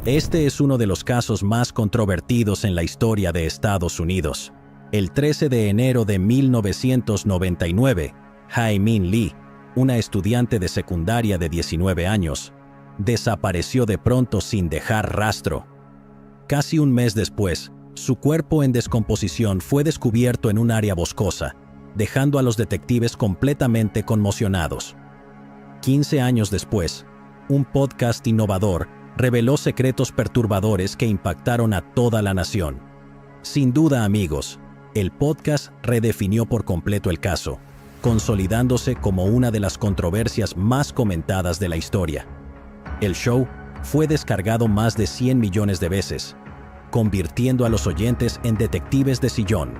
Este es uno de los casos más controvertidos en la historia de Estados Unidos. El 13 de enero de 1999, Hae-Min Lee, una estudiante de secundaria de 19 años, desapareció de pronto sin dejar rastro. Casi un mes después, su cuerpo en descomposición fue descubierto en un área boscosa, dejando a los detectives completamente conmocionados. 15 años después, un podcast innovador reveló secretos perturbadores que impactaron a toda la nación. Sin duda, amigos, el podcast redefinió por completo el caso, consolidándose como una de las controversias más comentadas de la historia. El show fue descargado más de 100 millones de veces, convirtiendo a los oyentes en detectives de sillón.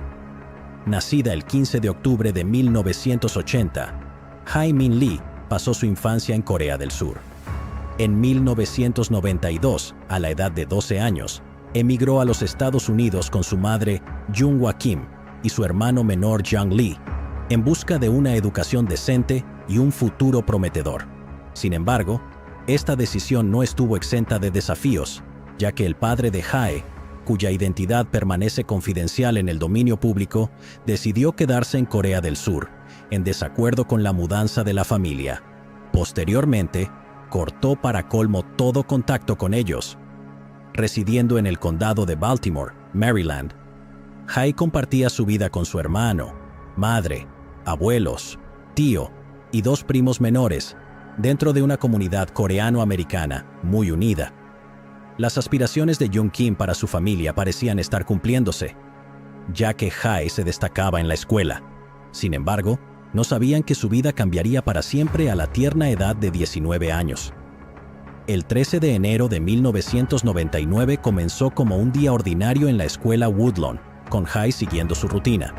Nacida el 15 de octubre de 1980, Hae-Min Lee pasó su infancia en Corea del Sur. En 1992, a la edad de 12 años, emigró a los Estados Unidos con su madre, Jung-hwa Kim, y su hermano menor, Jung Lee, en busca de una educación decente y un futuro prometedor. Sin embargo, esta decisión no estuvo exenta de desafíos, ya que el padre de Hae, cuya identidad permanece confidencial en el dominio público, decidió quedarse en Corea del Sur, en desacuerdo con la mudanza de la familia. Posteriormente, cortó para colmo todo contacto con ellos. Residiendo en el condado de Baltimore, Maryland, Hae compartía su vida con su hermano, madre, abuelos, tío y 2 primos menores, dentro de una comunidad coreano-americana muy unida. Las aspiraciones de Jung Kim para su familia parecían estar cumpliéndose, ya que Hae se destacaba en la escuela. Sin embargo, no sabían que su vida cambiaría para siempre a la tierna edad de 19 años. El 13 de enero de 1999 comenzó como un día ordinario en la escuela Woodlawn, con Hae siguiendo su rutina.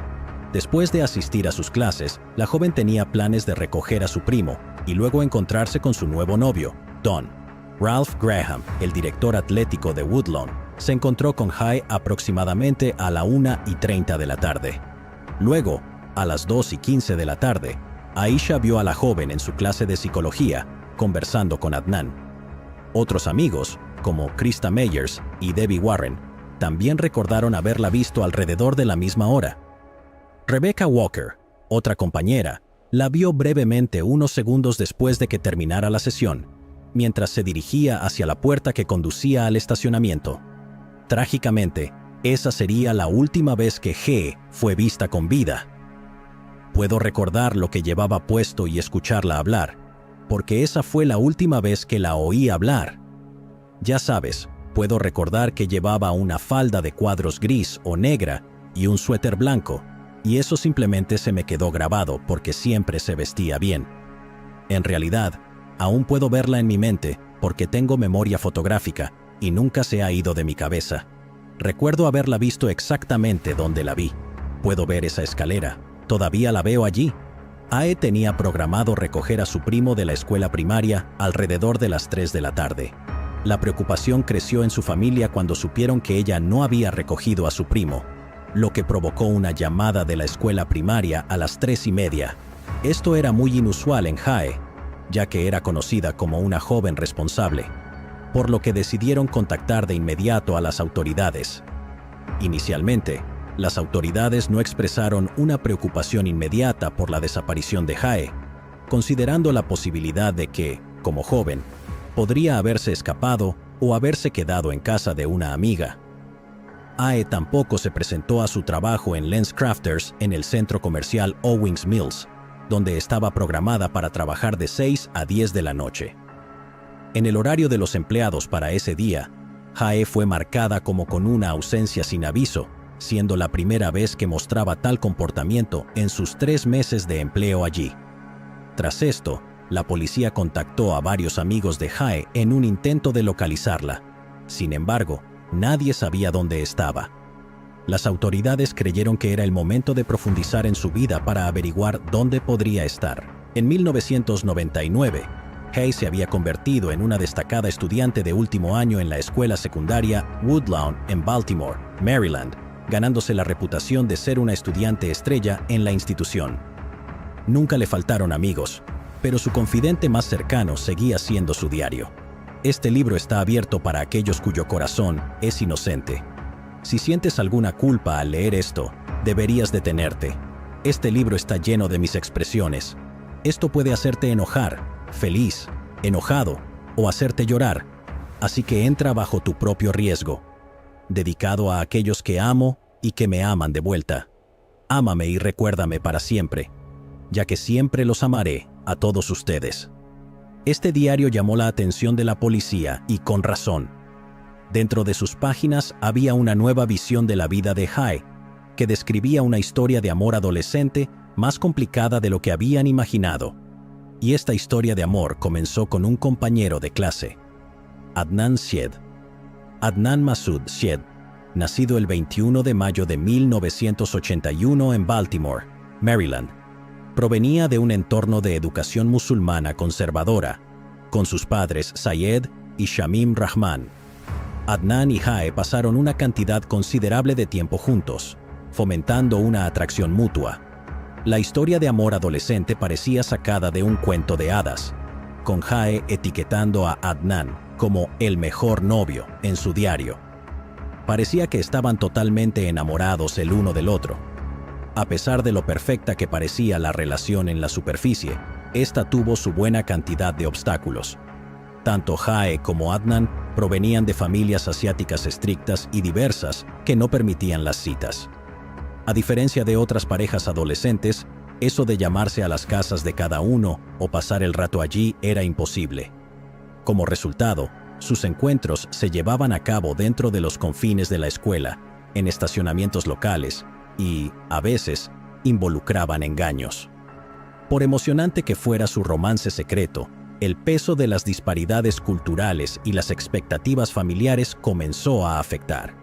Después de asistir a sus clases, la joven tenía planes de recoger a su primo y luego encontrarse con su nuevo novio, Don. Ralph Graham, el director atlético de Woodlawn, se encontró con Hae aproximadamente a la 1:30 de la tarde. Luego, a las 2:15 de la tarde, Aisha vio a la joven en su clase de psicología, conversando con Adnan. Otros amigos, como Krista Meyers y Debbie Warren, también recordaron haberla visto alrededor de la misma hora. Rebecca Walker, otra compañera, la vio brevemente unos segundos después de que terminara la sesión, mientras se dirigía hacia la puerta que conducía al estacionamiento. Trágicamente, esa sería la última vez que Hae fue vista con vida. Puedo recordar lo que llevaba puesto y escucharla hablar, porque esa fue la última vez que la oí hablar. Ya sabes, puedo recordar que llevaba una falda de cuadros gris o negra y un suéter blanco, y eso simplemente se me quedó grabado porque siempre se vestía bien. En realidad, aún puedo verla en mi mente porque tengo memoria fotográfica y nunca se ha ido de mi cabeza. Recuerdo haberla visto exactamente donde la vi. Puedo ver esa escalera. Todavía la veo allí. Hae tenía programado recoger a su primo de la escuela primaria alrededor de las 3 de la tarde. La preocupación creció en su familia cuando supieron que ella no había recogido a su primo, lo que provocó una llamada de la escuela primaria a las 3:30. Esto era muy inusual en Hae, ya que era conocida como una joven responsable, por lo que decidieron contactar de inmediato a las autoridades. Inicialmente, las autoridades no expresaron una preocupación inmediata por la desaparición de Hae, considerando la posibilidad de que, como joven, podría haberse escapado o haberse quedado en casa de una amiga. Hae tampoco se presentó a su trabajo en LensCrafters en el centro comercial Owings Mills, donde estaba programada para trabajar de 6 a 10 de la noche. En el horario de los empleados para ese día, Hae fue marcada como con una ausencia sin aviso, siendo la primera vez que mostraba tal comportamiento en sus 3 meses de empleo allí. Tras esto, la policía contactó a varios amigos de Hae en un intento de localizarla. Sin embargo, nadie sabía dónde estaba. Las autoridades creyeron que era el momento de profundizar en su vida para averiguar dónde podría estar. En 1999, Hae se había convertido en una destacada estudiante de último año en la escuela secundaria Woodlawn en Baltimore, Maryland, ganándose la reputación de ser una estudiante estrella en la institución. Nunca le faltaron amigos, pero su confidente más cercano seguía siendo su diario. Este libro está abierto para aquellos cuyo corazón es inocente. Si sientes alguna culpa al leer esto, deberías detenerte. Este libro está lleno de mis expresiones. Esto puede hacerte enojar, feliz, enojado o hacerte llorar, así que entra bajo tu propio riesgo. Dedicado a aquellos que amo y que me aman de vuelta. Ámame y recuérdame para siempre, ya que siempre los amaré a todos ustedes. Este diario llamó la atención de la policía y con razón. Dentro de sus páginas había una nueva visión de la vida de Hae, que describía una historia de amor adolescente más complicada de lo que habían imaginado. Y esta historia de amor comenzó con un compañero de clase, Adnan Syed. Adnan Masood Syed, nacido el 21 de mayo de 1981 en Baltimore, Maryland, provenía de un entorno de educación musulmana conservadora, con sus padres Syed y Shamim Rahman. Adnan y Hae pasaron una cantidad considerable de tiempo juntos, fomentando una atracción mutua. La historia de amor adolescente parecía sacada de un cuento de hadas, con Hae etiquetando a Adnan como el mejor novio en su diario. Parecía que estaban totalmente enamorados el uno del otro. A pesar de lo perfecta que parecía la relación en la superficie, esta tuvo su buena cantidad de obstáculos. Tanto Hae como Adnan provenían de familias asiáticas estrictas y diversas que no permitían las citas. A diferencia de otras parejas adolescentes, eso de llamarse a las casas de cada uno o pasar el rato allí era imposible. Como resultado, sus encuentros se llevaban a cabo dentro de los confines de la escuela, en estacionamientos locales, y, a veces, involucraban engaños. Por emocionante que fuera su romance secreto, el peso de las disparidades culturales y las expectativas familiares comenzó a afectar.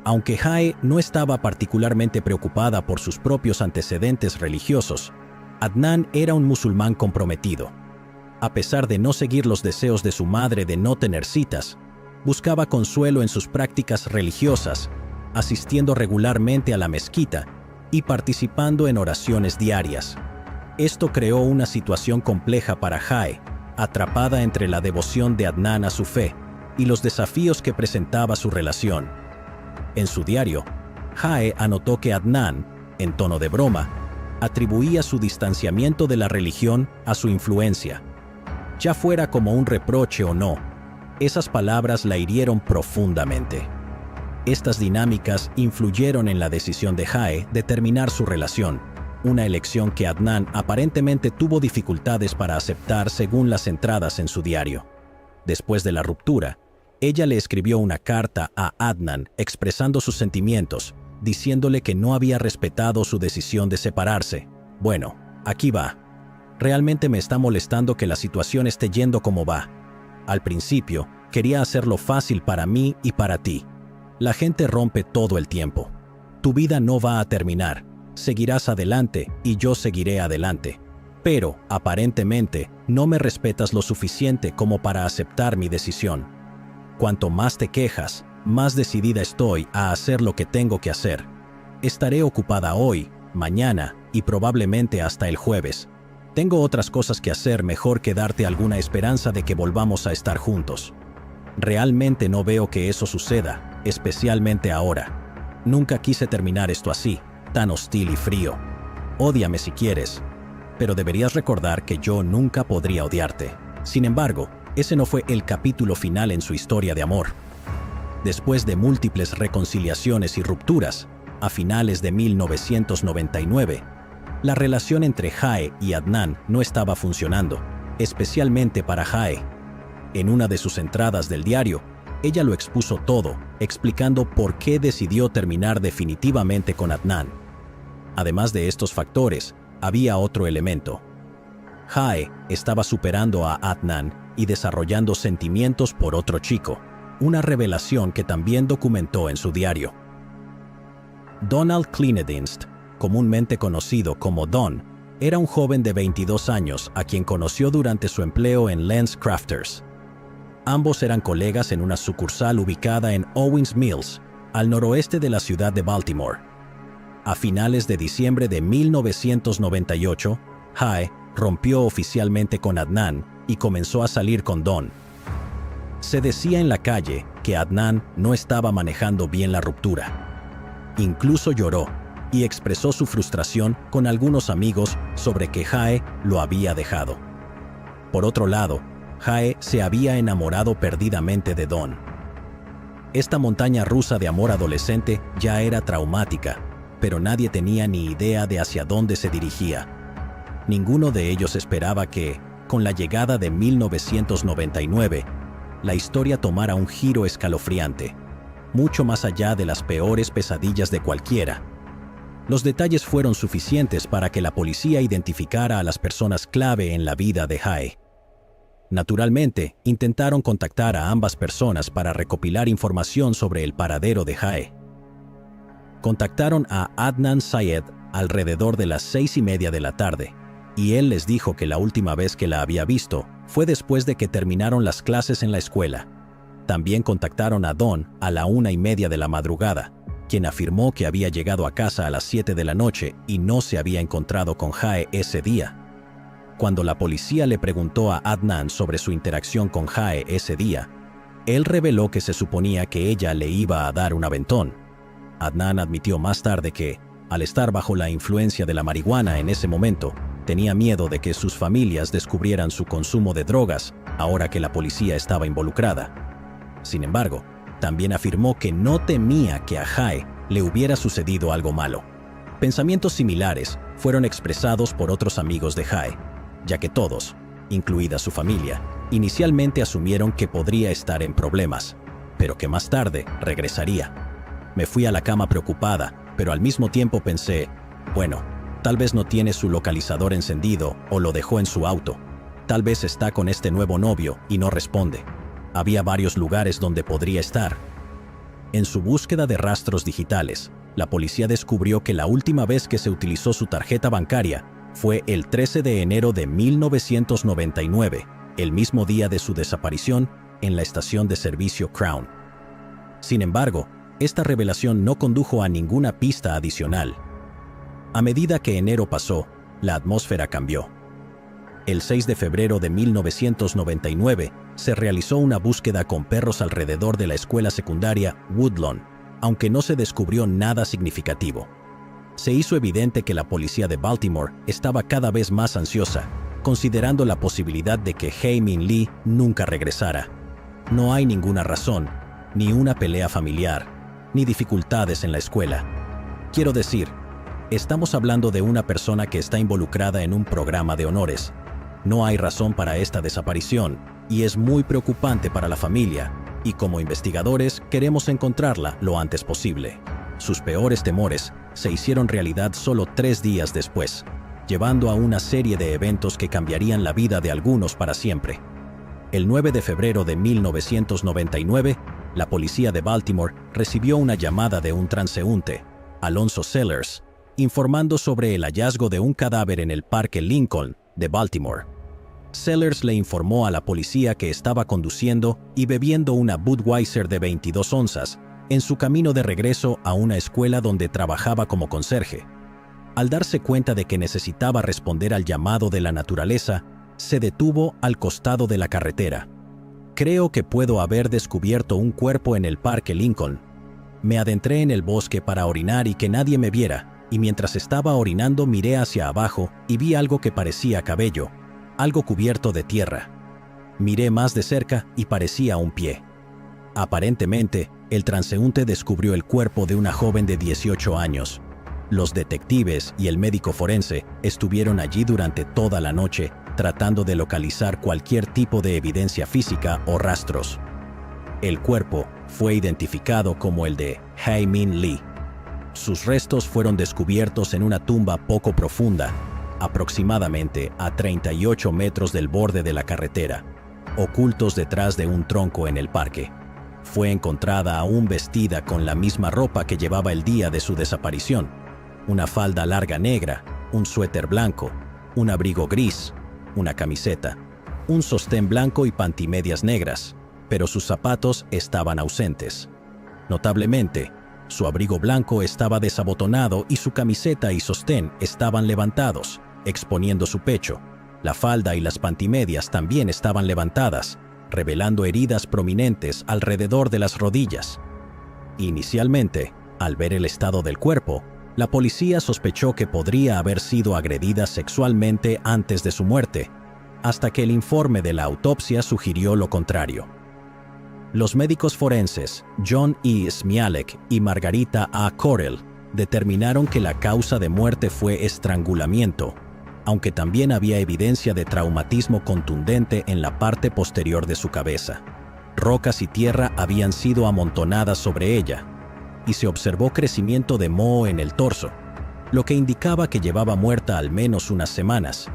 Aunque Hae no estaba particularmente preocupada por sus propios antecedentes religiosos, Adnan era un musulmán comprometido. A pesar de no seguir los deseos de su madre de no tener citas, buscaba consuelo en sus prácticas religiosas, asistiendo regularmente a la mezquita y participando en oraciones diarias. Esto creó una situación compleja para Hae, atrapada entre la devoción de Adnan a su fe y los desafíos que presentaba su relación. En su diario, Hae anotó que Adnan, en tono de broma, atribuía su distanciamiento de la religión a su influencia. Ya fuera como un reproche o no, esas palabras la hirieron profundamente. Estas dinámicas influyeron en la decisión de Hae de terminar su relación, una elección que Adnan aparentemente tuvo dificultades para aceptar según las entradas en su diario. Después de la ruptura, ella le escribió una carta a Adnan expresando sus sentimientos, diciéndole que no había respetado su decisión de separarse. Bueno, aquí va. Realmente me está molestando que la situación esté yendo como va. Al principio, quería hacerlo fácil para mí y para ti. La gente rompe todo el tiempo. Tu vida no va a terminar. Seguirás adelante y yo seguiré adelante. Pero, aparentemente, no me respetas lo suficiente como para aceptar mi decisión. Cuanto más te quejas, más decidida estoy a hacer lo que tengo que hacer. Estaré ocupada hoy, mañana y probablemente hasta el jueves. Tengo otras cosas que hacer mejor que darte alguna esperanza de que volvamos a estar juntos. Realmente no veo que eso suceda, especialmente ahora. Nunca quise terminar esto así, tan hostil y frío. Ódiame si quieres, pero deberías recordar que yo nunca podría odiarte. Sin embargo, ese no fue el capítulo final en su historia de amor. Después de múltiples reconciliaciones y rupturas, a finales de 1999, la relación entre Hae y Adnan no estaba funcionando, especialmente para Hae. En una de sus entradas del diario, ella lo expuso todo, explicando por qué decidió terminar definitivamente con Adnan. Además de estos factores, había otro elemento. Hae estaba superando a Adnan y desarrollando sentimientos por otro chico, una revelación que también documentó en su diario. Donald Kleinedienst, comúnmente conocido como Don, era un joven de 22 años a quien conoció durante su empleo en Lens Crafters. Ambos eran colegas en una sucursal ubicada en Owings Mills, al noroeste de la ciudad de Baltimore. A finales de diciembre de 1998, Hae rompió oficialmente con Adnan y comenzó a salir con Don. Se decía en la calle que Adnan no estaba manejando bien la ruptura. Incluso lloró y expresó su frustración con algunos amigos sobre que Jae lo había dejado. Por otro lado, Jae se había enamorado perdidamente de Don. Esta montaña rusa de amor adolescente ya era traumática, pero nadie tenía ni idea de hacia dónde se dirigía. Ninguno de ellos esperaba que, con la llegada de 1999, la historia tomara un giro escalofriante, mucho más allá de las peores pesadillas de cualquiera. Los detalles fueron suficientes para que la policía identificara a las personas clave en la vida de Jae. Naturalmente, intentaron contactar a ambas personas para recopilar información sobre el paradero de Jae. Contactaron a Adnan Syed alrededor de las 6:30 de la tarde, y él les dijo que la última vez que la había visto fue después de que terminaron las clases en la escuela. También contactaron a Don a la 1:30 de la madrugada, quien afirmó que había llegado a casa a las 7 de la noche y no se había encontrado con Jae ese día. Cuando la policía le preguntó a Adnan sobre su interacción con Jae ese día, él reveló que se suponía que ella le iba a dar un aventón. Adnan admitió más tarde que, al estar bajo la influencia de la marihuana en ese momento, tenía miedo de que sus familias descubrieran su consumo de drogas ahora que la policía estaba involucrada. Sin embargo, también afirmó que no temía que a Jae le hubiera sucedido algo malo. Pensamientos similares fueron expresados por otros amigos de Jae, ya que todos, incluida su familia, inicialmente asumieron que podría estar en problemas, pero que más tarde regresaría. Me fui a la cama preocupada, pero al mismo tiempo pensé, bueno, tal vez no tiene su localizador encendido o lo dejó en su auto. Tal vez está con este nuevo novio y no responde. Había varios lugares donde podría estar. En su búsqueda de rastros digitales, la policía descubrió que la última vez que se utilizó su tarjeta bancaria fue el 13 de enero de 1999, el mismo día de su desaparición en la estación de servicio Crown. Sin embargo, esta revelación no condujo a ninguna pista adicional. A medida que enero pasó, la atmósfera cambió. El 6 de febrero de 1999 se realizó una búsqueda con perros alrededor de la escuela secundaria Woodlawn, aunque no se descubrió nada significativo. Se hizo evidente que la policía de Baltimore estaba cada vez más ansiosa, considerando la posibilidad de que Hae-Min Lee nunca regresara. No hay ninguna razón, ni una pelea familiar, ni dificultades en la escuela. Quiero decir, estamos hablando de una persona que está involucrada en un programa de honores. No hay razón para esta desaparición, y es muy preocupante para la familia, y como investigadores queremos encontrarla lo antes posible. Sus peores temores se hicieron realidad solo 3 días después, llevando a una serie de eventos que cambiarían la vida de algunos para siempre. El 9 de febrero de 1999, la policía de Baltimore recibió una llamada de un transeúnte, Alonzo Sellers, informando sobre el hallazgo de un cadáver en el Parque Lincoln de Baltimore. Sellers le informó a la policía que estaba conduciendo y bebiendo una Budweiser de 22 onzas en su camino de regreso a una escuela donde trabajaba como conserje. Al darse cuenta de que necesitaba responder al llamado de la naturaleza, se detuvo al costado de la carretera. Creo que puedo haber descubierto un cuerpo en el Parque Lincoln. Me adentré en el bosque para orinar y que nadie me viera, y mientras estaba orinando miré hacia abajo y vi algo que parecía cabello, algo cubierto de tierra. Miré más de cerca y parecía un pie. Aparentemente, el transeúnte descubrió el cuerpo de una joven de 18 años. Los detectives y el médico forense estuvieron allí durante toda la noche, tratando de localizar cualquier tipo de evidencia física o rastros. El cuerpo fue identificado como el de Hae-Min Lee. Sus restos fueron descubiertos en una tumba poco profunda, aproximadamente a 38 metros del borde de la carretera, ocultos detrás de un tronco en el parque. Fue encontrada aún vestida con la misma ropa que llevaba el día de su desaparición: una falda larga negra, un suéter blanco, un abrigo gris, una camiseta, un sostén blanco y pantimedias negras, pero sus zapatos estaban ausentes. Notablemente, su abrigo blanco estaba desabotonado y su camiseta y sostén estaban levantados, exponiendo su pecho. La falda y las pantimedias también estaban levantadas, revelando heridas prominentes alrededor de las rodillas. Inicialmente, al ver el estado del cuerpo, la policía sospechó que podría haber sido agredida sexualmente antes de su muerte, hasta que el informe de la autopsia sugirió lo contrario. Los médicos forenses John E. Smialek y Margarita A. Correll determinaron que la causa de muerte fue estrangulamiento, aunque también había evidencia de traumatismo contundente en la parte posterior de su cabeza. Rocas y tierra habían sido amontonadas sobre ella, y se observó crecimiento de moho en el torso, lo que indicaba que llevaba muerta al menos unas semanas,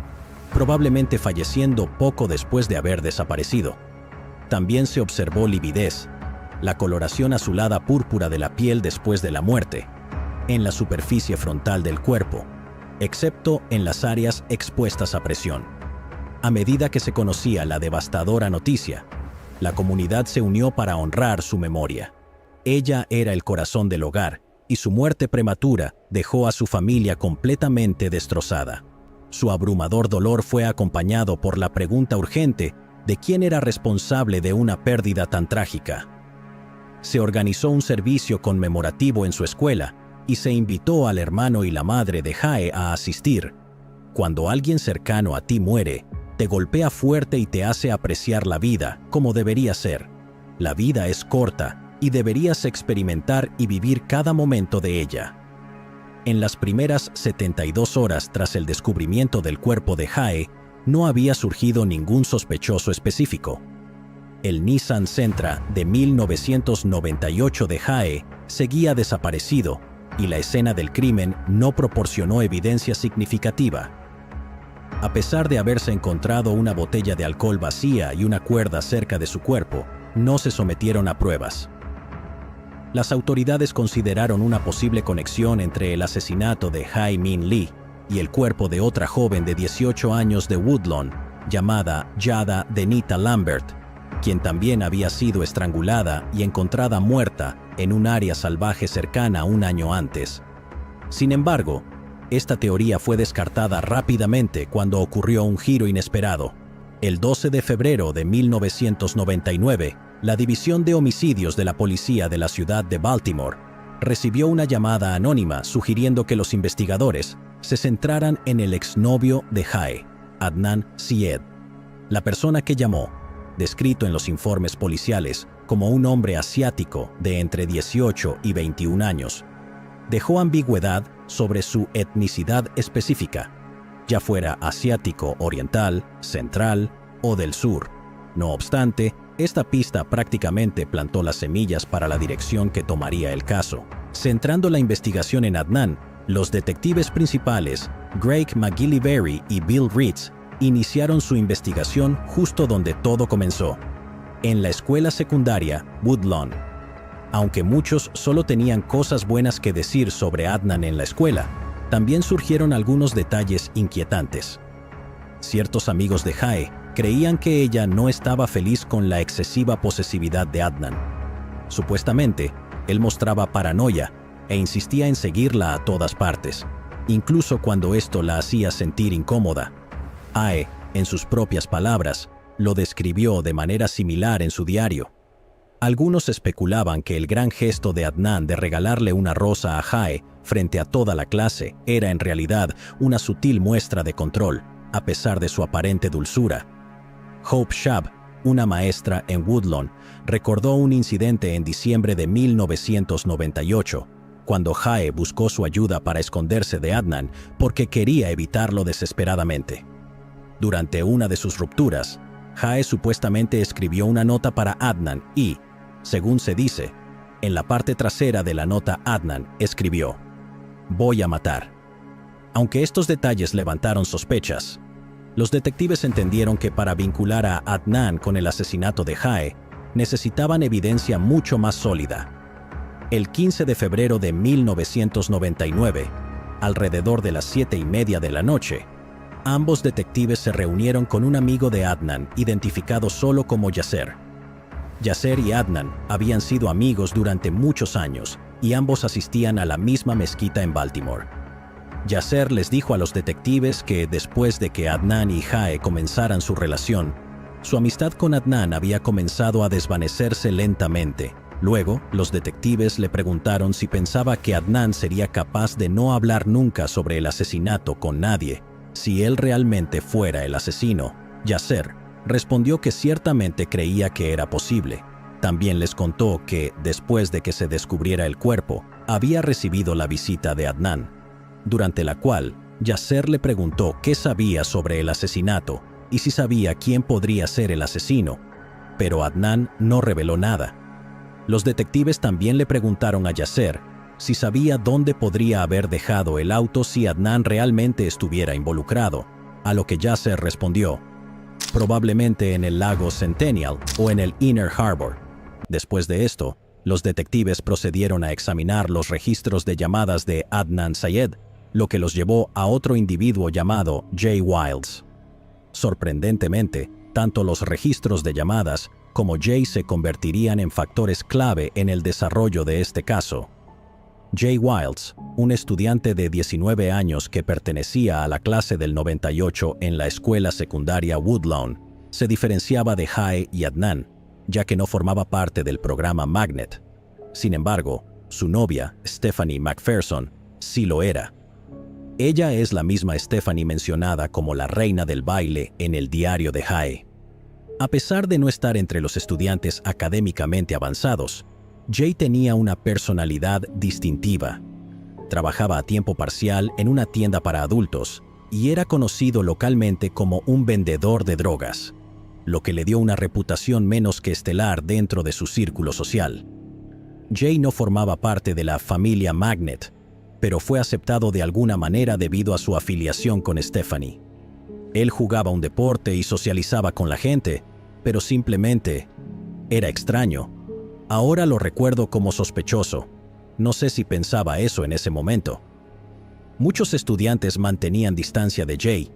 probablemente falleciendo poco después de haber desaparecido. También se observó lividez, la coloración azulada púrpura de la piel después de la muerte, en la superficie frontal del cuerpo, excepto en las áreas expuestas a presión. A medida que se conocía la devastadora noticia, la comunidad se unió para honrar su memoria. Ella era el corazón del hogar, y su muerte prematura dejó a su familia completamente destrozada. Su abrumador dolor fue acompañado por la pregunta urgente de quién era responsable de una pérdida tan trágica. Se organizó un servicio conmemorativo en su escuela y se invitó al hermano y la madre de Jae a asistir. Cuando alguien cercano a ti muere, te golpea fuerte y te hace apreciar la vida como debería ser. La vida es corta y deberías experimentar y vivir cada momento de ella. En las primeras 72 horas tras el descubrimiento del cuerpo de Jae, no había surgido ningún sospechoso específico. El Nissan Sentra de 1998 de Jae seguía desaparecido y la escena del crimen no proporcionó evidencia significativa. A pesar de haberse encontrado una botella de alcohol vacía y una cuerda cerca de su cuerpo, no se sometieron a pruebas. Las autoridades consideraron una posible conexión entre el asesinato de Hae-Min Lee y el cuerpo de otra joven de 18 años de Woodlawn, llamada Jada Denita Lambert, quien también había sido estrangulada y encontrada muerta en un área salvaje cercana un año antes. Sin embargo, esta teoría fue descartada rápidamente cuando ocurrió un giro inesperado. El 12 de febrero de 1999, la División de Homicidios de la Policía de la ciudad de Baltimore recibió una llamada anónima sugiriendo que los investigadores se centraran en el exnovio de Jae, Adnan Syed. La persona que llamó, descrito en los informes policiales como un hombre asiático de entre 18 y 21 años, dejó ambigüedad sobre su etnicidad específica, ya fuera asiático oriental, central o del sur. No obstante, esta pista prácticamente plantó las semillas para la dirección que tomaría el caso. Centrando la investigación en Adnan, los detectives principales, Greg McGillivray y Bill Ritz, iniciaron su investigación justo donde todo comenzó, en la escuela secundaria Woodlawn. Aunque muchos solo tenían cosas buenas que decir sobre Adnan en la escuela, también surgieron algunos detalles inquietantes. Ciertos amigos de Jae creían que ella no estaba feliz con la excesiva posesividad de Adnan. Supuestamente, él mostraba paranoia e insistía en seguirla a todas partes, incluso cuando esto la hacía sentir incómoda. Jae, en sus propias palabras, lo describió de manera similar en su diario. Algunos especulaban que el gran gesto de Adnan de regalarle una rosa a Jae frente a toda la clase era en realidad una sutil muestra de control, a pesar de su aparente dulzura. Hope Shab, una maestra en Woodlawn, recordó un incidente en diciembre de 1998, cuando Jae buscó su ayuda para esconderse de Adnan porque quería evitarlo desesperadamente. Durante una de sus rupturas, Jae supuestamente escribió una nota para Adnan y, según se dice, en la parte trasera de la nota Adnan escribió: «Voy a matar». Aunque estos detalles levantaron sospechas, los detectives entendieron que para vincular a Adnan con el asesinato de Jae, necesitaban evidencia mucho más sólida. El 15 de febrero de 1999, alrededor de las 7:30 de la noche, ambos detectives se reunieron con un amigo de Adnan, identificado solo como Yasser. Yasser y Adnan habían sido amigos durante muchos años y ambos asistían a la misma mezquita en Baltimore. Yasser les dijo a los detectives que después de que Adnan y Jae comenzaran su relación, Su amistad con Adnan había comenzado a desvanecerse lentamente. Luego, los detectives le preguntaron si pensaba que Adnan sería capaz de no hablar nunca sobre el asesinato con nadie, si él realmente fuera el asesino. Yasser respondió que ciertamente creía que era posible. También les contó que, después de que se descubriera el cuerpo, había recibido la visita de Adnan, durante la cual Yasser le preguntó qué sabía sobre el asesinato y si sabía quién podría ser el asesino, pero Adnan no reveló nada. Los detectives también le preguntaron a Yasser si sabía dónde podría haber dejado el auto si Adnan realmente estuviera involucrado, a lo que Yasser respondió: probablemente en el lago Centennial o en el Inner Harbor. Después de esto, los detectives procedieron a examinar los registros de llamadas de Adnan Syed, lo que los llevó a otro individuo llamado Jay Wilds. Sorprendentemente, tanto los registros de llamadas como Jay se convertirían en factores clave en el desarrollo de este caso. Jay Wilds, un estudiante de 19 años que pertenecía a la clase del 98 en la escuela secundaria Woodlawn, se diferenciaba de Jae y Adnan, ya que no formaba parte del programa Magnet. Sin embargo, su novia, Stephanie McPherson, sí lo era. Ella es la misma Stephanie mencionada como la reina del baile en el diario de Jae. A pesar de no estar entre los estudiantes académicamente avanzados, Jay tenía una personalidad distintiva. Trabajaba a tiempo parcial en una tienda para adultos y era conocido localmente como un vendedor de drogas, lo que le dio una reputación menos que estelar dentro de su círculo social. Jay no formaba parte de la familia Magnet, pero fue aceptado de alguna manera debido a su afiliación con Stephanie. Él jugaba un deporte y socializaba con la gente, pero simplemente era extraño. Ahora lo recuerdo como sospechoso. No sé si pensaba eso en ese momento. Muchos estudiantes mantenían distancia de Jay,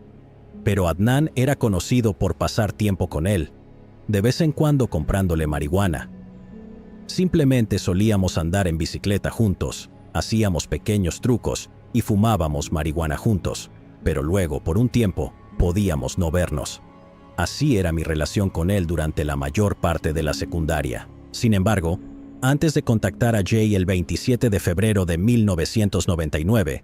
pero Adnan era conocido por pasar tiempo con él, de vez en cuando comprándole marihuana. Simplemente solíamos andar en bicicleta juntos, hacíamos pequeños trucos y fumábamos marihuana juntos, pero luego, por un tiempo, podíamos no vernos. Así era mi relación con él durante la mayor parte de la secundaria. Sin embargo, antes de contactar a Jay el 27 de febrero de 1999,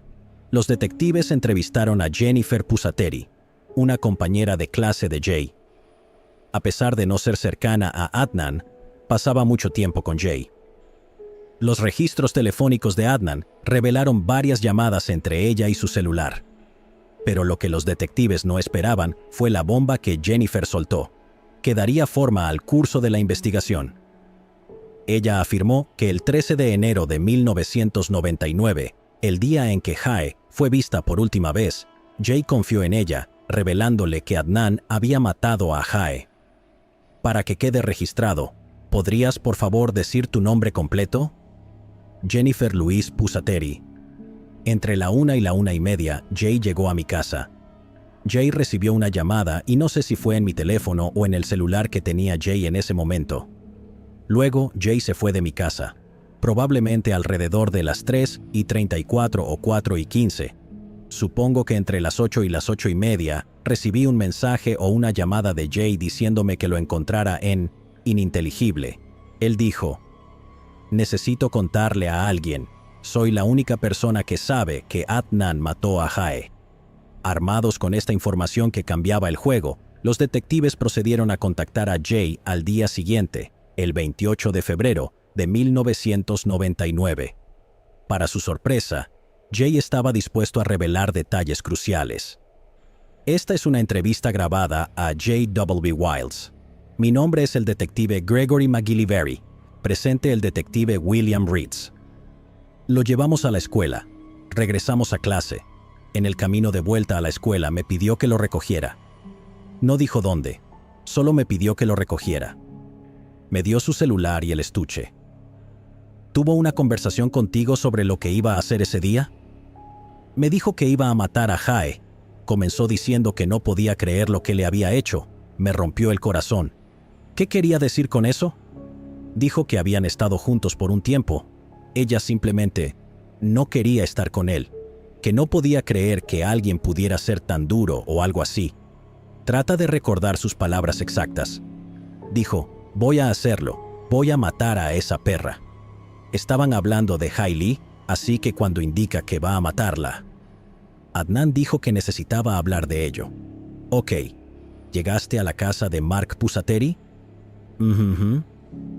los detectives entrevistaron a Jennifer Pusateri, una compañera de clase de Jay. A pesar de no ser cercana a Adnan, pasaba mucho tiempo con Jay. Los registros telefónicos de Adnan revelaron varias llamadas entre ella y su celular. Pero lo que los detectives no esperaban fue la bomba que Jennifer soltó, que daría forma al curso de la investigación. Ella afirmó que el 13 de enero de 1999, el día en que Jae fue vista por última vez, Jay confió en ella, revelándole que Adnan había matado a Jae. Para que quede registrado, ¿podrías por favor decir tu nombre completo? Jennifer Louise Pusateri. Entre la 1 y la 1:30, Jay llegó a mi casa. Jay recibió una llamada y no sé si fue en mi teléfono o en el celular que tenía Jay en ese momento. Luego, Jay se fue de mi casa, probablemente alrededor de las 3:34 o 4:15. Supongo que entre las 8 y las 8:30 recibí un mensaje o una llamada de Jay diciéndome que lo encontrara en ininteligible. Él dijo: necesito contarle a alguien. Soy la única persona que sabe que Adnan mató a Jae. Armados con esta información que cambiaba el juego, los detectives procedieron a contactar a Jay al día siguiente, el 28 de febrero de 1999. Para su sorpresa, Jay estaba dispuesto a revelar detalles cruciales. Esta es una entrevista grabada a J.W. Wilds. Mi nombre es el detective Gregory McGillivray. Presente el detective William Reeds. Lo llevamos a la escuela. Regresamos a clase. En el camino de vuelta a la escuela me pidió que lo recogiera. No dijo dónde, solo me pidió que lo recogiera. Me dio su celular y el estuche. ¿Tuvo una conversación contigo sobre lo que iba a hacer ese día? Me dijo que iba a matar a Jae. Comenzó diciendo que no podía creer lo que le había hecho. Me rompió el corazón. ¿Qué quería decir con eso? Dijo que habían estado juntos por un tiempo. Ella simplemente no quería estar con él, que no podía creer que alguien pudiera ser tan duro o algo así. Trata de recordar sus palabras exactas. Dijo, voy a hacerlo, voy a matar a esa perra. Estaban hablando de Hai Lee, así que cuando indica que va a matarla. Adnan dijo que necesitaba hablar de ello. Ok, ¿llegaste a la casa de Mark Pusateri?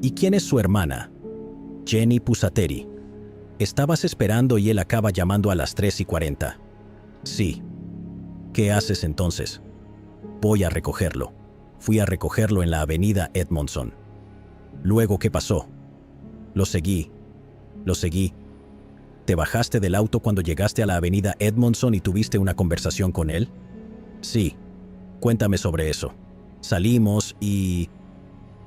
¿Y quién es su hermana? Jenny Pusateri. Estabas esperando y él acaba llamando a las 3:40. Sí. ¿Qué haces entonces? Voy a recogerlo. Fui a recogerlo en la avenida Edmondson. Luego, ¿qué pasó? Lo seguí. ¿Te bajaste del auto cuando llegaste a la avenida Edmondson y tuviste una conversación con él? Sí. Cuéntame sobre eso. Salimos y...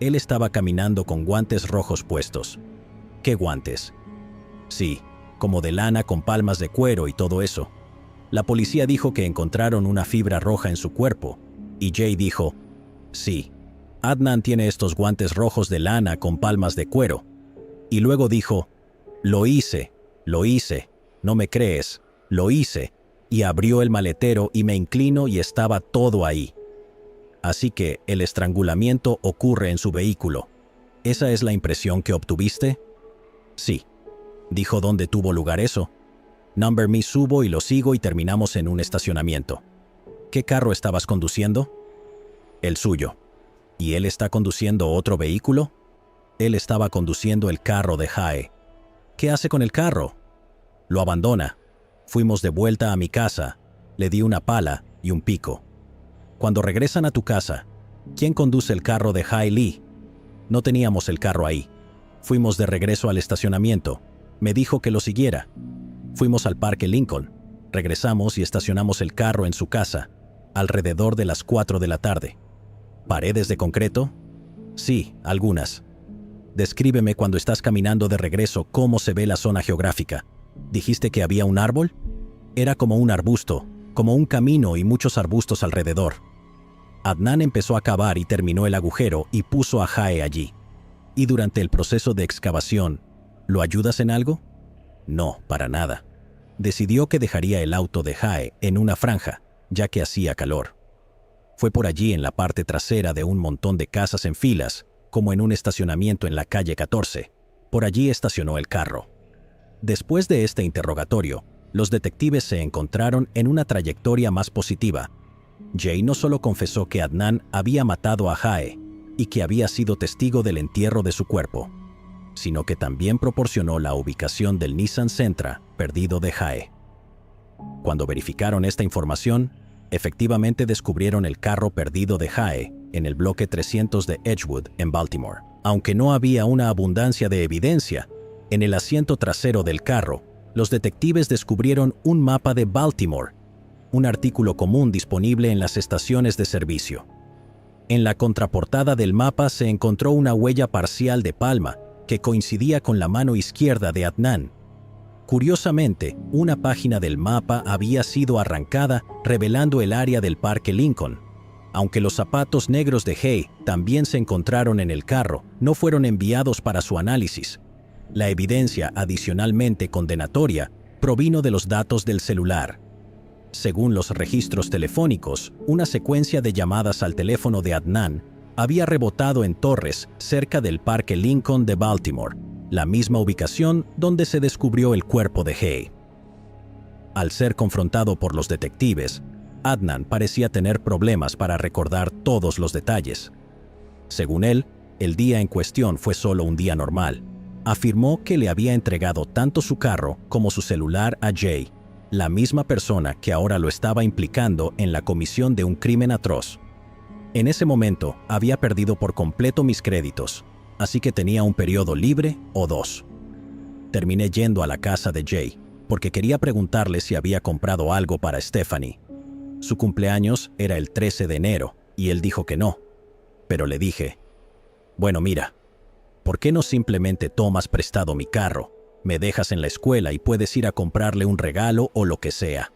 Él estaba caminando con guantes rojos puestos. ¿Qué guantes? Sí, como de lana con palmas de cuero y todo eso. La policía dijo que encontraron una fibra roja en su cuerpo, y Jay dijo, sí, Adnan tiene estos guantes rojos de lana con palmas de cuero. Y luego dijo, lo hice, no me crees, lo hice, y abrió el maletero y me inclino y estaba todo ahí. Así que el estrangulamiento ocurre en su vehículo. ¿Esa es la impresión que obtuviste? Sí. Dijo dónde tuvo lugar eso. Number Me subo y lo sigo y terminamos en un estacionamiento. ¿Qué carro estabas conduciendo? El suyo. ¿Y él está conduciendo otro vehículo? Él estaba conduciendo el carro de Hae. ¿Qué hace con el carro? Lo abandona. Fuimos de vuelta a mi casa. Le di una pala y un pico. Cuando regresan a tu casa, ¿quién conduce el carro de Hai Lee? No teníamos el carro ahí. Fuimos de regreso al estacionamiento. Me dijo que lo siguiera. Fuimos al Parque Lincoln. Regresamos y estacionamos el carro en su casa, alrededor de las 4 de la tarde. ¿Paredes de concreto? Sí, algunas. Descríbeme cuando estás caminando de regreso cómo se ve la zona geográfica. ¿Dijiste que había un árbol? Era como un arbusto, como un camino y muchos arbustos alrededor. Adnan empezó a cavar y terminó el agujero y puso a Hae allí. Y durante el proceso de excavación, ¿lo ayudas en algo? No, para nada. Decidió que dejaría el auto de Hae en una franja, ya que hacía calor. Fue por allí en la parte trasera de un montón de casas en filas, como en un estacionamiento en la calle 14. Por allí estacionó el carro. Después de este interrogatorio, los detectives se encontraron en una trayectoria más positiva. Jay no solo confesó que Adnan había matado a Hae y que había sido testigo del entierro de su cuerpo, sino que también proporcionó la ubicación del Nissan Sentra perdido de Hae. Cuando verificaron esta información, efectivamente descubrieron el carro perdido de Hae en el bloque 300 de Edgewood, en Baltimore. Aunque no había una abundancia de evidencia, en el asiento trasero del carro, los detectives descubrieron un mapa de Baltimore, un artículo común disponible en las estaciones de servicio. En la contraportada del mapa se encontró una huella parcial de palma que coincidía con la mano izquierda de Adnan. Curiosamente, una página del mapa había sido arrancada revelando el área del Parque Lincoln. Aunque los zapatos negros de Hae también se encontraron en el carro, no fueron enviados para su análisis. La evidencia adicionalmente condenatoria provino de los datos del celular. Según los registros telefónicos, una secuencia de llamadas al teléfono de Adnan había rebotado en Torres, cerca del Parque Lincoln de Baltimore, la misma ubicación donde se descubrió el cuerpo de Hae. Al ser confrontado por los detectives, Adnan parecía tener problemas para recordar todos los detalles. Según él, el día en cuestión fue solo un día normal. Afirmó que le había entregado tanto su carro como su celular a Jay, la misma persona que ahora lo estaba implicando en la comisión de un crimen atroz. En ese momento había perdido por completo mis créditos, así que tenía un periodo libre o dos. Terminé yendo a la casa de Jay, porque quería preguntarle si había comprado algo para Stephanie. Su cumpleaños era el 13 de enero, y él dijo que no. Pero le dije, bueno, mira, ¿por qué no simplemente tomas prestado mi carro, me dejas en la escuela y puedes ir a comprarle un regalo o lo que sea?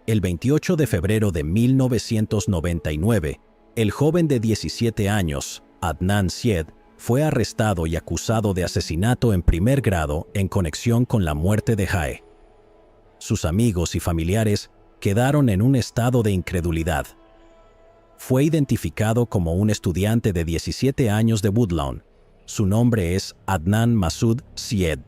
El 28 de febrero de 1999, el joven de 17 años, Adnan Syed, fue arrestado y acusado de asesinato en primer grado en conexión con la muerte de Hae. Sus amigos y familiares quedaron en un estado de incredulidad. fue identificado como un estudiante de 17 años de Woodlawn. Su nombre es Adnan Masood Syed.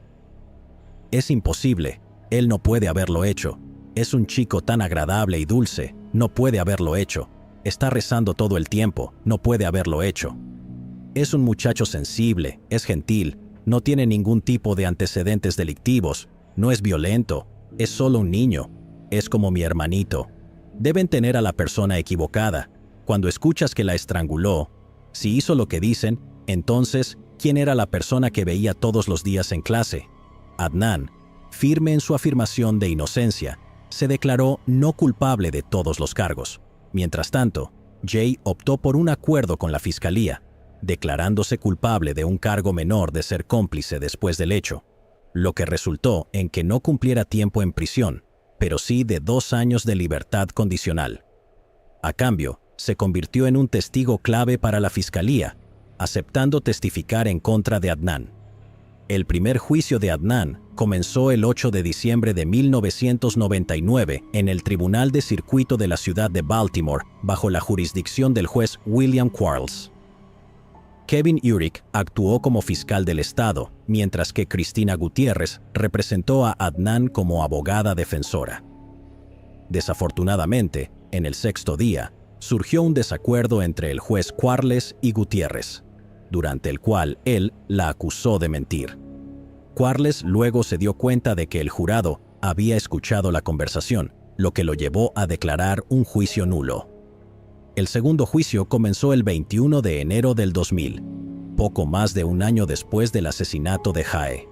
Es imposible. Él no puede haberlo hecho. Es un chico tan agradable y dulce. No puede haberlo hecho. Está rezando todo el tiempo. No puede haberlo hecho. Es un muchacho sensible, es gentil, no tiene ningún tipo de antecedentes delictivos, no es violento, es solo un niño. Es como mi hermanito. Deben tener a la persona equivocada. Cuando escuchas que la estranguló, si hizo lo que dicen, entonces, ¿quién era la persona que veía todos los días en clase? Adnan, firme en su afirmación de inocencia, se declaró no culpable de todos los cargos. Mientras tanto, Jay optó por un acuerdo con la fiscalía, declarándose culpable de un cargo menor de ser cómplice después del hecho, lo que resultó en que no cumpliera tiempo en prisión, pero sí de 2 años de libertad condicional. A cambio, se convirtió en un testigo clave para la fiscalía, aceptando testificar en contra de Adnan. El primer juicio de Adnan comenzó el 8 de diciembre de 1999 en el Tribunal de Circuito de la ciudad de Baltimore, bajo la jurisdicción del juez William Quarles. Kevin Urich actuó como fiscal del estado, mientras que Cristina Gutiérrez representó a Adnan como abogada defensora. Desafortunadamente, en el 6º día, surgió un desacuerdo entre el juez Quarles y Gutiérrez, durante el cual él la acusó de mentir. Quarles luego se dio cuenta de que el jurado había escuchado la conversación, lo que lo llevó a declarar un juicio nulo. El segundo juicio comenzó el 21 de enero del 2000, poco más de un año después del asesinato de Jae,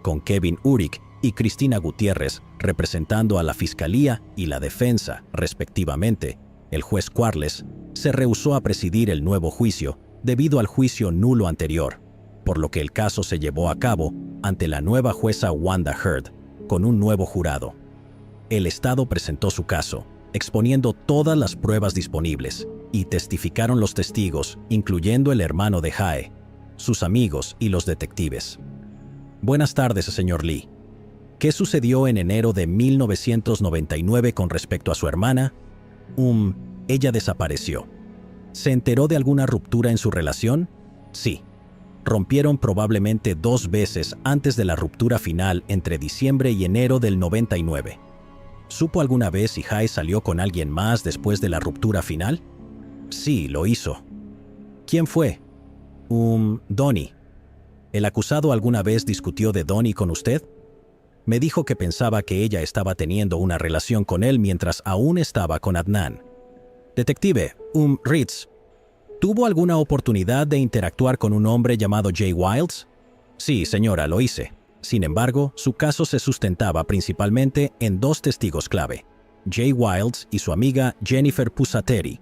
con Kevin Urich y Cristina Gutiérrez representando a la fiscalía y la defensa, respectivamente. El juez Quarles se rehusó a presidir el nuevo juicio debido al juicio nulo anterior, por lo que el caso se llevó a cabo ante la nueva jueza Wanda Heard, con un nuevo jurado. El Estado presentó su caso, exponiendo todas las pruebas disponibles, y testificaron los testigos, incluyendo el hermano de Jae, sus amigos y los detectives. Buenas tardes, señor Lee. ¿Qué sucedió en enero de 1999 con respecto a su hermana? Ella desapareció. ¿Se enteró de alguna ruptura en su relación? Sí. Rompieron probablemente 2 veces antes de la ruptura final entre diciembre y enero del 99. ¿Supo alguna vez si Jae salió con alguien más después de la ruptura final? Sí, lo hizo. ¿Quién fue? Donnie. ¿El acusado alguna vez discutió de Donnie con usted? Me dijo que pensaba que ella estaba teniendo una relación con él mientras aún estaba con Adnan. Detective, Ritz, ¿tuvo alguna oportunidad de interactuar con un hombre llamado Jay Wilds? Sí, señora, lo hice. Sin embargo, su caso se sustentaba principalmente en 2 testigos clave, Jay Wilds y su amiga Jennifer Pusateri.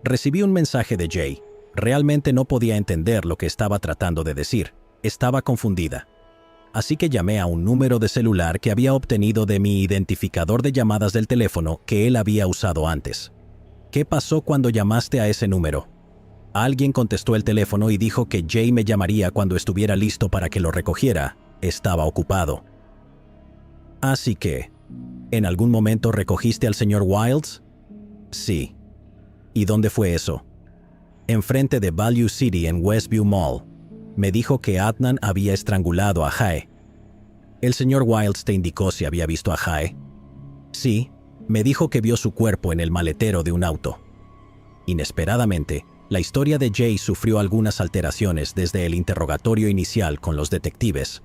Recibí un mensaje de Jay. Realmente no podía entender lo que estaba tratando de decir. Estaba confundida. Así que llamé a un número de celular que había obtenido de mi identificador de llamadas del teléfono que él había usado antes. ¿Qué pasó cuando llamaste a ese número? Alguien contestó el teléfono y dijo que Jay me llamaría cuando estuviera listo para que lo recogiera. Estaba ocupado. Así que, ¿en algún momento recogiste al señor Wilds? Sí. ¿Y dónde fue eso? Enfrente de Value City en Westview Mall. Me dijo que Adnan había estrangulado a Jae. ¿El señor Wilds te indicó si había visto a Jae? Sí. Me dijo que vio su cuerpo en el maletero de un auto. Inesperadamente, la historia de Jay sufrió algunas alteraciones desde el interrogatorio inicial con los detectives,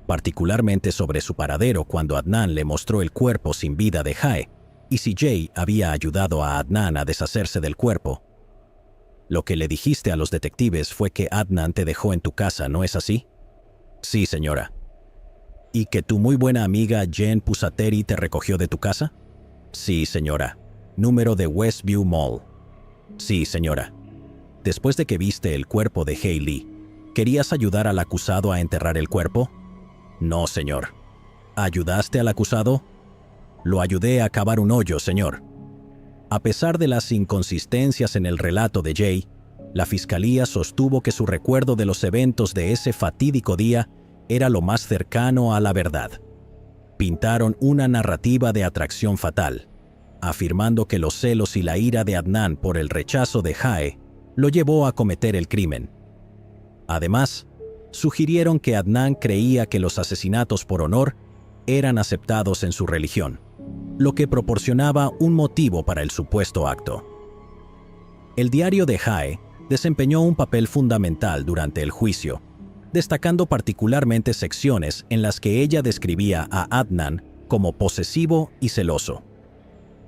particularmente sobre su paradero cuando Adnan le mostró el cuerpo sin vida de Jae, y si Jay había ayudado a Adnan a deshacerse del cuerpo. Lo que le dijiste a los detectives fue que Adnan te dejó en tu casa, ¿no es así? Sí, señora. ¿Y que tu muy buena amiga Jen Pusateri te recogió de tu casa? Sí, señora. Número de Westview Mall. Sí, señora. Después de que viste el cuerpo de Jae Lee, ¿querías ayudar al acusado a enterrar el cuerpo? No, señor. ¿Ayudaste al acusado? Lo ayudé a cavar un hoyo, señor. A pesar de las inconsistencias en el relato de Jay, la fiscalía sostuvo que su recuerdo de los eventos de ese fatídico día era lo más cercano a la verdad. Pintaron una narrativa de atracción fatal, afirmando que los celos y la ira de Adnan por el rechazo de Jae lo llevó a cometer el crimen. Además, sugirieron que Adnan creía que los asesinatos por honor eran aceptados en su religión, lo que proporcionaba un motivo para el supuesto acto. El diario de Jae desempeñó un papel fundamental durante el juicio, destacando particularmente secciones en las que ella describía a Adnan como posesivo y celoso.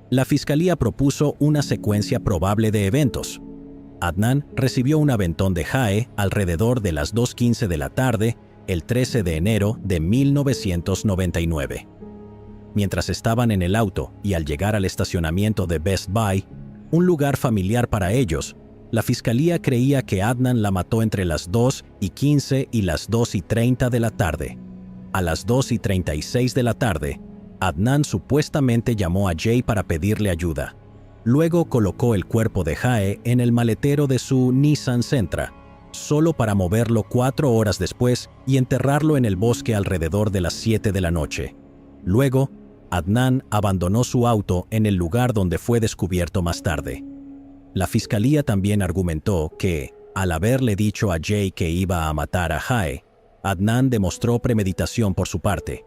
La fiscalía propuso una secuencia probable de eventos. Adnan recibió un aventón de Jae alrededor de las 2:15 de la tarde, el 13 de enero de 1999. Mientras estaban en el auto y al llegar al estacionamiento de Best Buy, un lugar familiar para ellos, la fiscalía creía que Adnan la mató entre las 2:15 y las 2:30 de la tarde. A las 2:36 de la tarde, Adnan supuestamente llamó a Jay para pedirle ayuda. Luego colocó el cuerpo de Jae en el maletero de su Nissan Sentra, solo para moverlo 4 horas después y enterrarlo en el bosque alrededor de las 7 de la noche. Luego, Adnan abandonó su auto en el lugar donde fue descubierto más tarde. La fiscalía también argumentó que, al haberle dicho a Jay que iba a matar a Jae, Adnan demostró premeditación por su parte.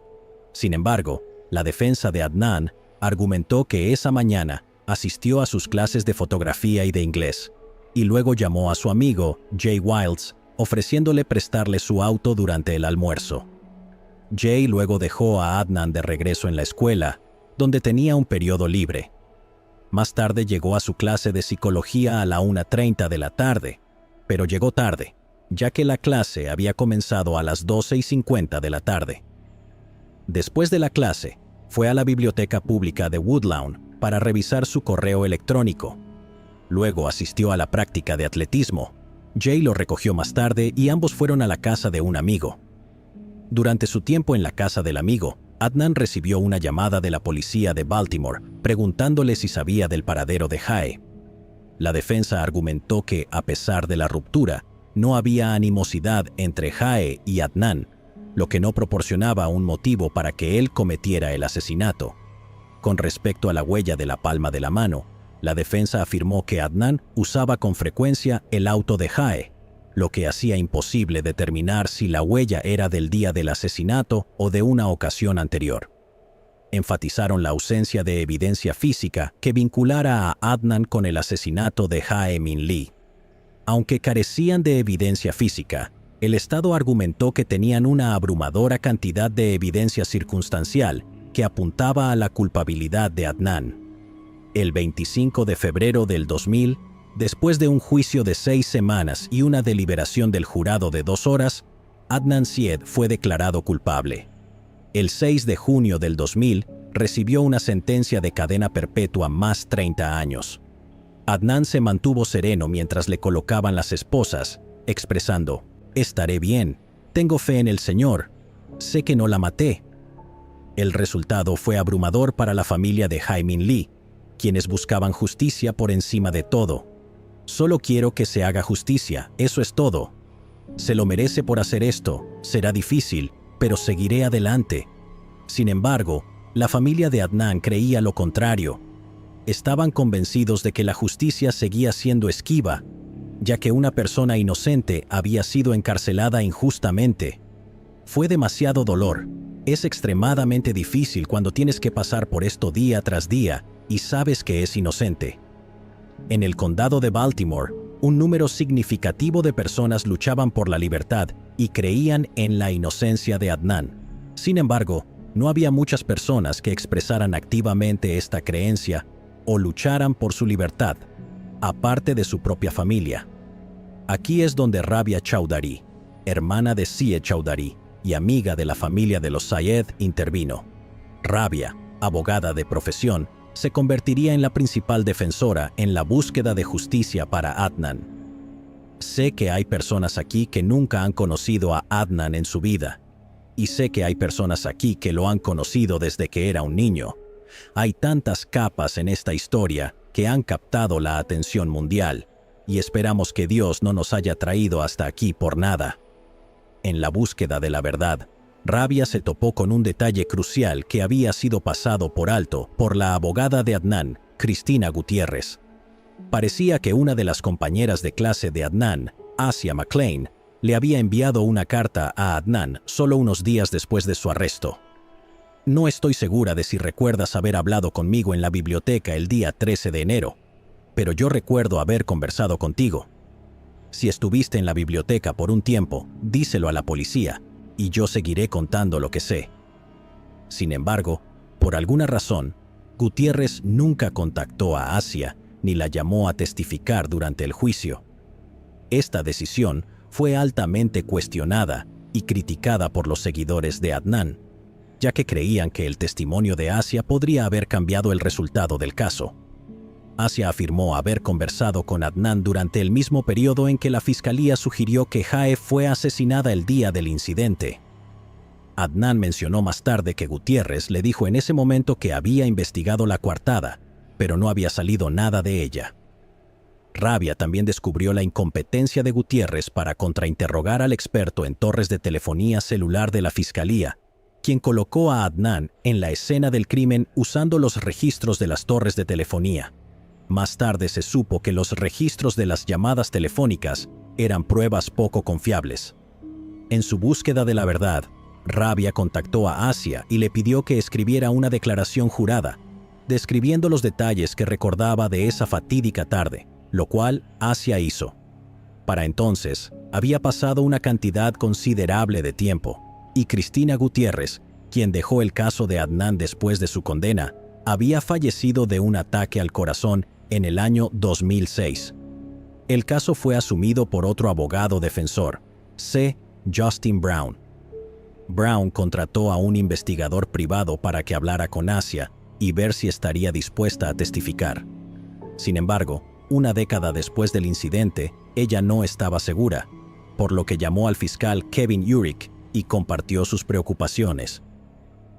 Sin embargo, la defensa de Adnan argumentó que esa mañana asistió a sus clases de fotografía y de inglés, y luego llamó a su amigo, Jay Wilds, ofreciéndole prestarle su auto durante el almuerzo. Jay luego dejó a Adnan de regreso en la escuela, donde tenía un periodo libre. Más tarde llegó a su clase de psicología a la 1:30 de la tarde, pero llegó tarde, ya que la clase había comenzado a las 12:50 de la tarde. Después de la clase, fue a la biblioteca pública de Woodlawn para revisar su correo electrónico. Luego asistió a la práctica de atletismo. Jay lo recogió más tarde y ambos fueron a la casa de un amigo. Durante su tiempo en la casa del amigo, Adnan recibió una llamada de la policía de Baltimore preguntándole si sabía del paradero de Jae. La defensa argumentó que, a pesar de la ruptura, no había animosidad entre Jae y Adnan, lo que no proporcionaba un motivo para que él cometiera el asesinato. Con respecto a la huella de la palma de la mano, la defensa afirmó que Adnan usaba con frecuencia el auto de Jae, lo que hacía imposible determinar si la huella era del día del asesinato o de una ocasión anterior. Enfatizaron la ausencia de evidencia física que vinculara a Adnan con el asesinato de Jae Min Lee. Aunque carecían de evidencia física, el Estado argumentó que tenían una abrumadora cantidad de evidencia circunstancial que apuntaba a la culpabilidad de Adnan. El 25 de febrero del 2000, después de un juicio de 6 semanas y una deliberación del jurado de 2 horas, Adnan Syed fue declarado culpable. El 6 de junio del 2000, recibió una sentencia de cadena perpetua más 30 años. Adnan se mantuvo sereno mientras le colocaban las esposas, expresando: «Estaré bien, tengo fe en el Señor, sé que no la maté». El resultado fue abrumador para la familia de Jae Min Lee, quienes buscaban justicia por encima de todo. «Solo quiero que se haga justicia, eso es todo. Se lo merece por hacer esto, será difícil, pero seguiré adelante». Sin embargo, la familia de Adnan creía lo contrario. Estaban convencidos de que la justicia seguía siendo esquiva, ya que una persona inocente había sido encarcelada injustamente. Fue demasiado dolor. Es extremadamente difícil cuando tienes que pasar por esto día tras día y sabes que es inocente. En el condado de Baltimore, un número significativo de personas luchaban por la libertad y creían en la inocencia de Adnan. Sin embargo, no había muchas personas que expresaran activamente esta creencia o lucharan por su libertad, aparte de su propia familia. Aquí es donde Rabia Chaudhary, hermana de Syed Chaudhary y amiga de la familia de los Syed, intervino. Rabia, abogada de profesión, se convertiría en la principal defensora en la búsqueda de justicia para Adnan. Sé que hay personas aquí que nunca han conocido a Adnan en su vida, y sé que hay personas aquí que lo han conocido desde que era un niño. Hay tantas capas en esta historia que han captado la atención mundial, y esperamos que Dios no nos haya traído hasta aquí por nada. En la búsqueda de la verdad, Rabia se topó con un detalle crucial que había sido pasado por alto por la abogada de Adnan, Cristina Gutiérrez. Parecía que una de las compañeras de clase de Adnan, Asia McClain, le había enviado una carta a Adnan solo unos días después de su arresto. No estoy segura de si recuerdas haber hablado conmigo en la biblioteca el día 13 de enero, pero yo recuerdo haber conversado contigo. Si estuviste en la biblioteca por un tiempo, díselo a la policía, y yo seguiré contando lo que sé. Sin embargo, por alguna razón, Gutiérrez nunca contactó a Asia ni la llamó a testificar durante el juicio. Esta decisión fue altamente cuestionada y criticada por los seguidores de Adnan, ya que creían que el testimonio de Asia podría haber cambiado el resultado del caso. Asia afirmó haber conversado con Adnan durante el mismo periodo en que la fiscalía sugirió que Jae fue asesinada el día del incidente. Adnan mencionó más tarde que Gutiérrez le dijo en ese momento que había investigado la coartada, pero no había salido nada de ella. Rabia también descubrió la incompetencia de Gutiérrez para contrainterrogar al experto en torres de telefonía celular de la fiscalía, quien colocó a Adnan en la escena del crimen usando los registros de las torres de telefonía. Más tarde se supo que los registros de las llamadas telefónicas eran pruebas poco confiables. En su búsqueda de la verdad, Rabia contactó a Asia y le pidió que escribiera una declaración jurada, describiendo los detalles que recordaba de esa fatídica tarde, lo cual Asia hizo. Para entonces, había pasado una cantidad considerable de tiempo, y Cristina Gutiérrez, quien dejó el caso de Adnan después de su condena, había fallecido de un ataque al corazón en el año 2006. El caso fue asumido por otro abogado defensor, C. Justin Brown. Brown contrató a un investigador privado para que hablara con Asia y ver si estaría dispuesta a testificar. Sin embargo, una década después del incidente, ella no estaba segura, por lo que llamó al fiscal Kevin Urich y compartió sus preocupaciones.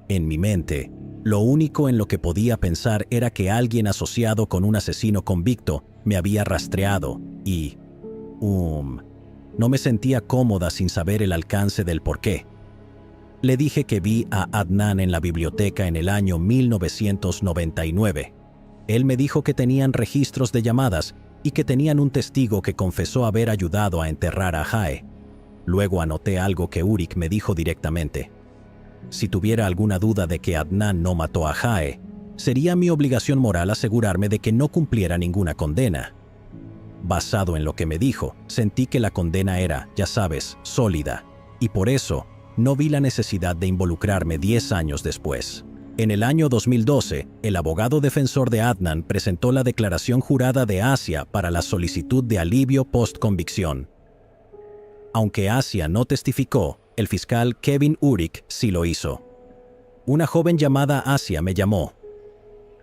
En mi mente, lo único en lo que podía pensar era que alguien asociado con un asesino convicto me había rastreado y... no me sentía cómoda sin saber el alcance del porqué. Le dije que vi a Adnan en la biblioteca en el año 1999. Él me dijo que tenían registros de llamadas y que tenían un testigo que confesó haber ayudado a enterrar a Jae. Luego anoté algo que Urich me dijo directamente. Si tuviera alguna duda de que Adnan no mató a Jae, sería mi obligación moral asegurarme de que no cumpliera ninguna condena. Basado en lo que me dijo, sentí que la condena era, ya sabes, sólida, y por eso no vi la necesidad de involucrarme 10 años después. En el año 2012, el abogado defensor de Adnan presentó la declaración jurada de Asia para la solicitud de alivio post-convicción. Aunque Asia no testificó, el fiscal Kevin Urich sí lo hizo. Una joven llamada Asia me llamó.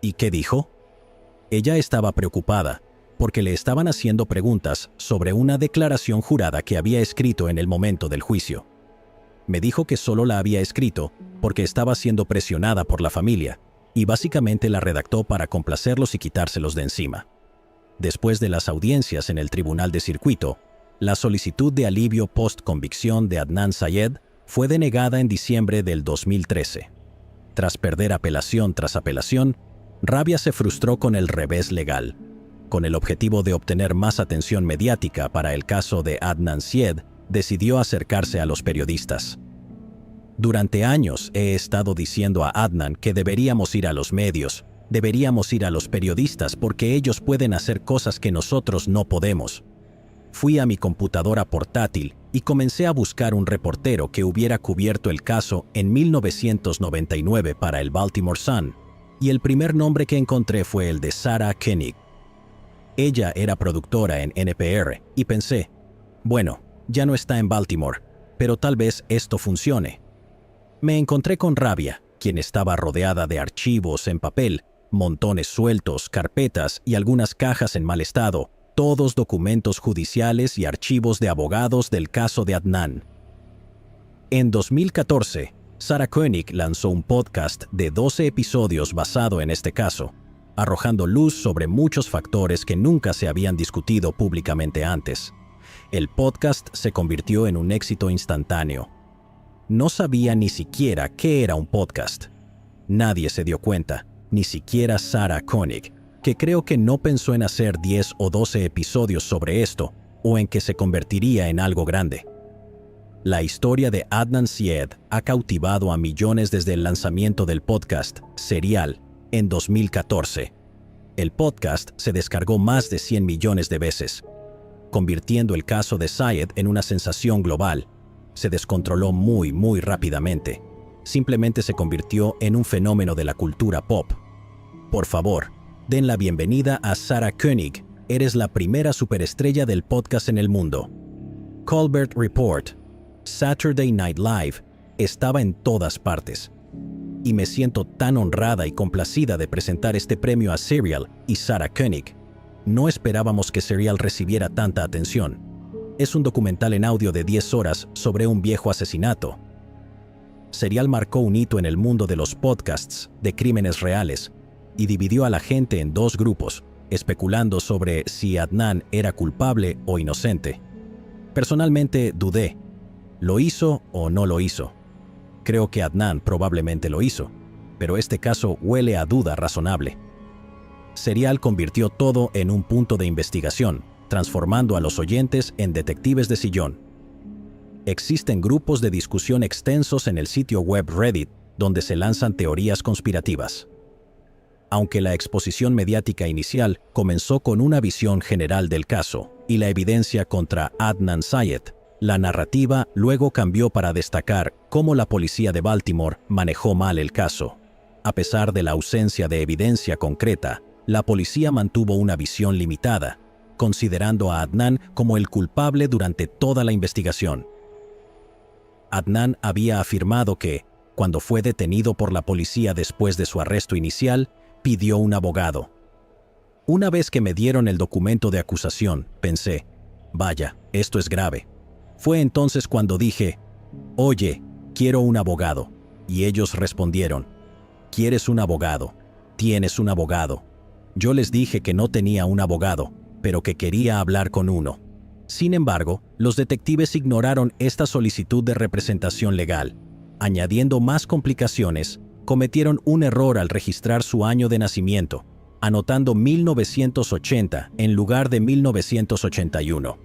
¿Y qué dijo? Ella estaba preocupada, porque le estaban haciendo preguntas sobre una declaración jurada que había escrito en el momento del juicio. Me dijo que solo la había escrito porque estaba siendo presionada por la familia, y básicamente la redactó para complacerlos y quitárselos de encima. Después de las audiencias en el tribunal de circuito, la solicitud de alivio post-convicción de Adnan Syed fue denegada en diciembre del 2013. Tras perder apelación tras apelación, Rabia se frustró con el revés legal. Con el objetivo de obtener más atención mediática para el caso de Adnan Syed, decidió acercarse a los periodistas. Durante años he estado diciendo a Adnan que deberíamos ir a los medios, deberíamos ir a los periodistas porque ellos pueden hacer cosas que nosotros no podemos. Fui a mi computadora portátil y comencé a buscar un reportero que hubiera cubierto el caso en 1999 para el Baltimore Sun, y el primer nombre que encontré fue el de Sarah Koenig. Ella era productora en NPR y pensé, bueno, ya no está en Baltimore, pero tal vez esto funcione. Me encontré con Rabia, quien estaba rodeada de archivos en papel, montones sueltos, carpetas y algunas cajas en mal estado, todos documentos judiciales y archivos de abogados del caso de Adnan. En 2014, Sarah Koenig lanzó un podcast de 12 episodios basado en este caso, arrojando luz sobre muchos factores que nunca se habían discutido públicamente antes. El podcast se convirtió en un éxito instantáneo. no sabía ni siquiera qué era un podcast. Nadie se dio cuenta, ni siquiera Sarah Koenig, que creo que no pensó en hacer 10 o 12 episodios sobre esto, o en que se convertiría en algo grande. La historia de Adnan Syed ha cautivado a millones desde el lanzamiento del podcast Serial en 2014. El podcast se descargó más de 100 millones de veces, convirtiendo el caso de Syed en una sensación global. Se descontroló muy rápidamente. Simplemente se convirtió en un fenómeno de la cultura pop. Por favor, den la bienvenida a Sarah Koenig. Eres la primera superestrella del podcast en el mundo. Colbert Report, Saturday Night Live, estaba en todas partes. Y me siento tan honrada y complacida de presentar este premio a Serial y Sarah Koenig. No esperábamos que Serial recibiera tanta atención. Es un documental en audio de 10 horas sobre un viejo asesinato. Serial marcó un hito en el mundo de los podcasts de crímenes reales y dividió a la gente en dos grupos, especulando sobre si Adnan era culpable o inocente. Personalmente dudé. ¿Lo hizo o no lo hizo? Creo que Adnan probablemente lo hizo, pero este caso huele a duda razonable. Serial convirtió todo en un punto de investigación, transformando a los oyentes en detectives de sillón. Existen grupos de discusión extensos en el sitio web Reddit, donde se lanzan teorías conspirativas. Aunque la exposición mediática inicial comenzó con una visión general del caso y la evidencia contra Adnan Syed, la narrativa luego cambió para destacar cómo la policía de Baltimore manejó mal el caso. A pesar de la ausencia de evidencia concreta, la policía mantuvo una visión limitada, considerando a Adnan como el culpable durante toda la investigación. Adnan había afirmado que, cuando fue detenido por la policía después de su arresto inicial, pidió un abogado. Una vez que me dieron el documento de acusación, pensé, vaya, esto es grave. Fue entonces cuando dije, oye, quiero un abogado. Y ellos respondieron, ¿quieres un abogado? ¿Tienes un abogado? Yo les dije que no tenía un abogado, pero que quería hablar con uno. Sin embargo, los detectives ignoraron esta solicitud de representación legal. Añadiendo más complicaciones, cometieron un error al registrar su año de nacimiento, anotando 1980 en lugar de 1981.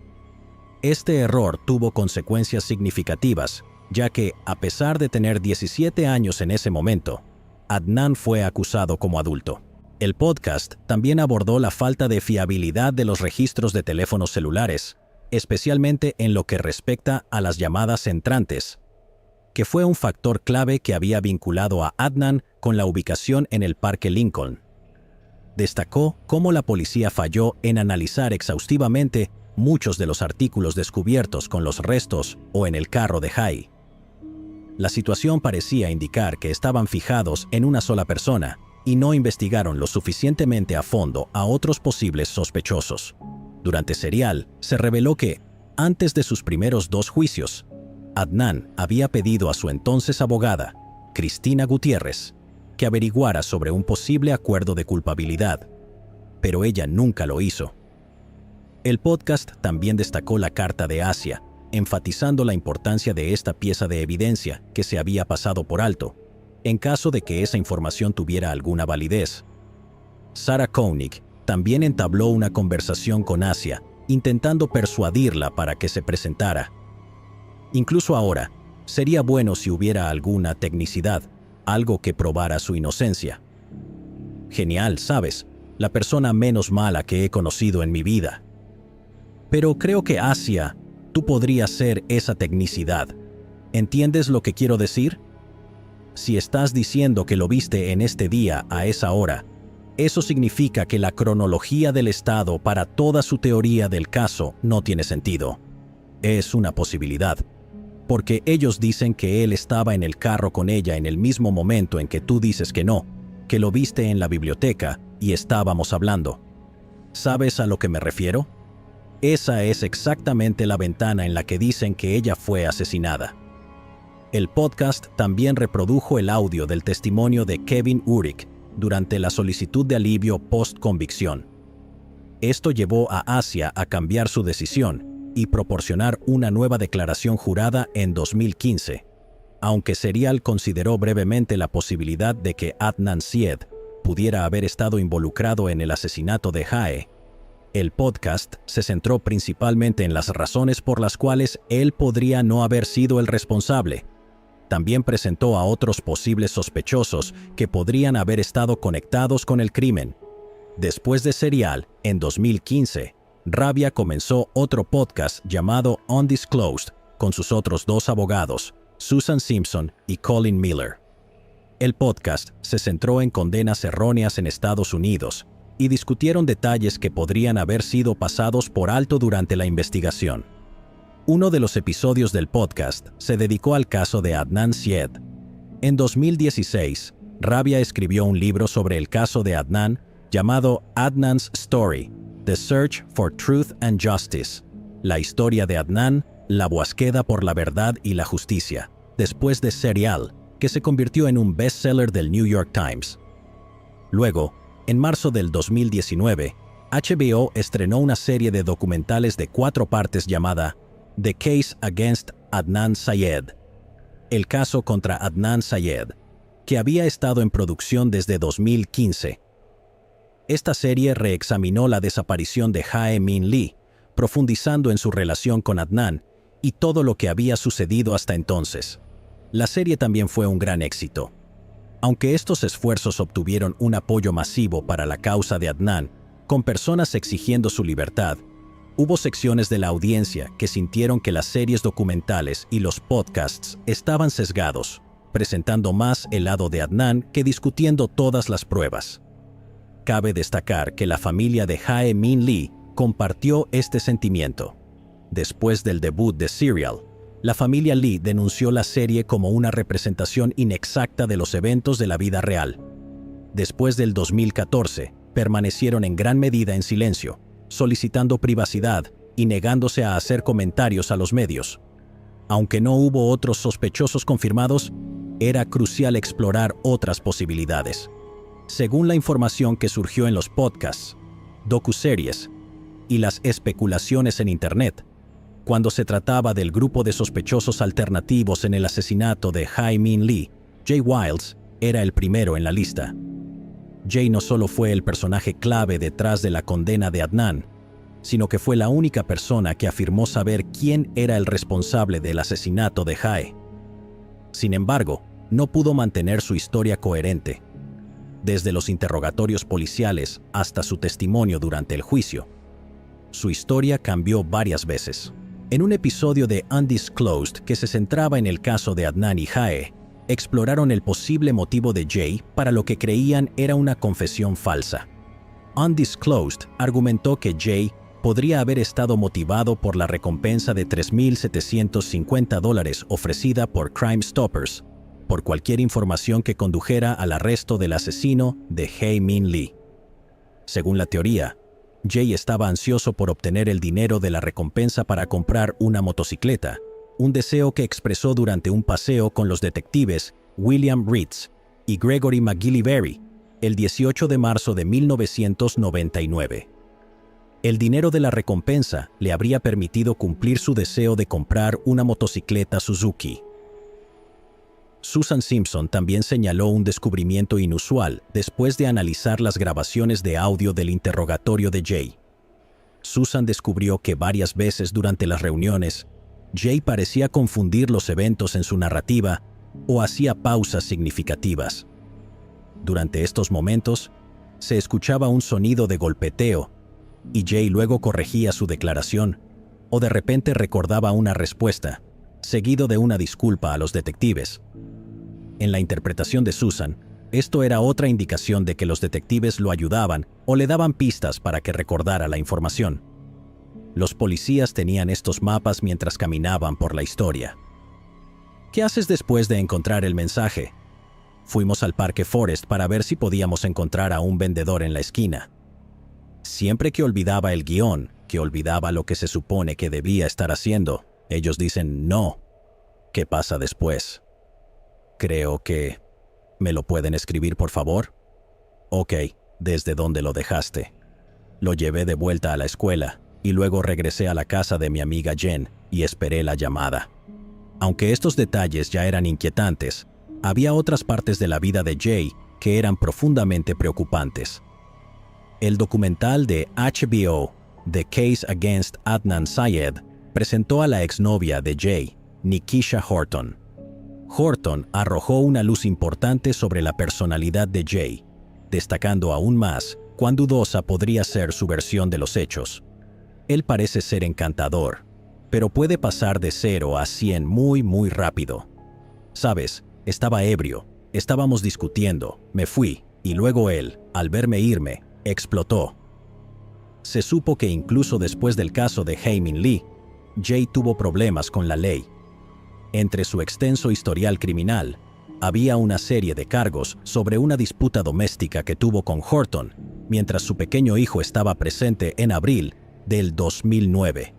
Este error tuvo consecuencias significativas, ya que, a pesar de tener 17 años en ese momento, Adnan fue acusado como adulto. El podcast también abordó la falta de fiabilidad de los registros de teléfonos celulares, especialmente en lo que respecta a las llamadas entrantes, que fue un factor clave que había vinculado a Adnan con la ubicación en el Parque Lincoln. Destacó cómo la policía falló en analizar exhaustivamente muchos de los artículos descubiertos con los restos o en el carro de Jai. La situación parecía indicar que estaban fijados en una sola persona y no investigaron lo suficientemente a fondo a otros posibles sospechosos. Durante Serial, se reveló que, antes de sus primeros 2 juicios, Adnan había pedido a su entonces abogada, Cristina Gutiérrez, que averiguara sobre un posible acuerdo de culpabilidad, pero ella nunca lo hizo. El podcast también destacó la carta de Asia, enfatizando la importancia de esta pieza de evidencia que se había pasado por alto, en caso de que esa información tuviera alguna validez. Sarah Koenig también entabló una conversación con Asia, intentando persuadirla para que se presentara. Incluso ahora, sería bueno si hubiera alguna tecnicidad, algo que probara su inocencia. Genial, ¿sabes? La persona menos mala que he conocido en mi vida. Pero creo que Asia, tú podrías ser esa tecnicidad. ¿Entiendes lo que quiero decir? Si estás diciendo que lo viste en este día a esa hora, eso significa que la cronología del Estado para toda su teoría del caso no tiene sentido. Es una posibilidad, porque ellos dicen que él estaba en el carro con ella en el mismo momento en que tú dices que no, que lo viste en la biblioteca y estábamos hablando. ¿Sabes a lo que me refiero? Esa es exactamente la ventana en la que dicen que ella fue asesinada. El podcast también reprodujo el audio del testimonio de Kevin Urich durante la solicitud de alivio post-convicción. Esto llevó a Asia a cambiar su decisión y proporcionar una nueva declaración jurada en 2015. Aunque Serial consideró brevemente la posibilidad de que Adnan Syed pudiera haber estado involucrado en el asesinato de Jae, el podcast se centró principalmente en las razones por las cuales él podría no haber sido el responsable. También presentó a otros posibles sospechosos que podrían haber estado conectados con el crimen. Después de Serial, en 2015, Rabia comenzó otro podcast llamado Undisclosed con sus otros dos abogados, Susan Simpson y Colin Miller. El podcast se centró en condenas erróneas en Estados Unidos y discutieron detalles que podrían haber sido pasados por alto durante la investigación. Uno de los episodios del podcast se dedicó al caso de Adnan Syed. En 2016, Rabia escribió un libro sobre el caso de Adnan llamado Adnan's Story: The Search for Truth and Justice. La historia de Adnan, la búsqueda por la verdad y la justicia, después de Serial, que se convirtió en un bestseller del New York Times. Luego, en marzo del 2019, HBO estrenó una serie de documentales de 4 partes llamada The Case Against Adnan Syed, el caso contra Adnan Syed, que había estado en producción desde 2015. Esta serie reexaminó la desaparición de Jae Min Lee, profundizando en su relación con Adnan y todo lo que había sucedido hasta entonces. La serie también fue un gran éxito. Aunque estos esfuerzos obtuvieron un apoyo masivo para la causa de Adnan, con personas exigiendo su libertad, hubo secciones de la audiencia que sintieron que las series documentales y los podcasts estaban sesgados, presentando más el lado de Adnan que discutiendo todas las pruebas. Cabe destacar que la familia de Jae Min Lee compartió este sentimiento. Después del debut de Serial, la familia Lee denunció la serie como una representación inexacta de los eventos de la vida real. Después del 2014, permanecieron en gran medida en silencio, solicitando privacidad y negándose a hacer comentarios a los medios. Aunque no hubo otros sospechosos confirmados, era crucial explorar otras posibilidades. Según la información que surgió en los podcasts, docuseries y las especulaciones en Internet, cuando se trataba del grupo de sospechosos alternativos en el asesinato de Jae Min Lee, Jay Wilds era el primero en la lista. Jay no solo fue el personaje clave detrás de la condena de Adnan, sino que fue la única persona que afirmó saber quién era el responsable del asesinato de Jae. Sin embargo, no pudo mantener su historia coherente. Desde los interrogatorios policiales hasta su testimonio durante el juicio, su historia cambió varias veces. En un episodio de Undisclosed que se centraba en el caso de Adnan y Jae, exploraron el posible motivo de Jay para lo que creían era una confesión falsa. Undisclosed argumentó que Jay podría haber estado motivado por la recompensa de $3,750 ofrecida por Crime Stoppers por cualquier información que condujera al arresto del asesino de Jae Min Lee. Según la teoría, Jay estaba ansioso por obtener el dinero de la recompensa para comprar una motocicleta, un deseo que expresó durante un paseo con los detectives William Ritz y Gregory McGillivray el 18 de marzo de 1999. El dinero de la recompensa le habría permitido cumplir su deseo de comprar una motocicleta Suzuki. Susan Simpson también señaló un descubrimiento inusual después de analizar las grabaciones de audio del interrogatorio de Jay. Susan descubrió que varias veces durante las reuniones, Jay parecía confundir los eventos en su narrativa o hacía pausas significativas. Durante estos momentos, se escuchaba un sonido de golpeteo y Jay luego corregía su declaración o de repente recordaba una respuesta, seguido de una disculpa a los detectives. En la interpretación de Susan, esto era otra indicación de que los detectives lo ayudaban o le daban pistas para que recordara la información. Los policías tenían estos mapas mientras caminaban por la historia. ¿Qué haces después de encontrar el mensaje? Fuimos al Parque Forest para ver si podíamos encontrar a un vendedor en la esquina. Siempre que olvidaba el guión, que olvidaba lo que se supone que debía estar haciendo, ellos dicen no. ¿Qué pasa después? Creo que... ¿Me lo pueden escribir, por favor? Ok, ¿desde dónde lo dejaste? Lo llevé de vuelta a la escuela y luego regresé a la casa de mi amiga Jen y esperé la llamada. Aunque estos detalles ya eran inquietantes, había otras partes de la vida de Jay que eran profundamente preocupantes. El documental de HBO, The Case Against Adnan Syed, presentó a la exnovia de Jay, Nikisha Horton. Horton arrojó una luz importante sobre la personalidad de Jay, destacando aún más cuán dudosa podría ser su versión de los hechos. Él parece ser encantador, pero puede pasar de 0 a 100 muy rápido. Sabes, estaba ebrio, estábamos discutiendo, me fui, y luego él, al verme irme, explotó. Se supo que incluso después del caso de Hae-Min Lee, Jay tuvo problemas con la ley. Entre su extenso historial criminal, había una serie de cargos sobre una disputa doméstica que tuvo con Horton, mientras su pequeño hijo estaba presente en abril del 2009.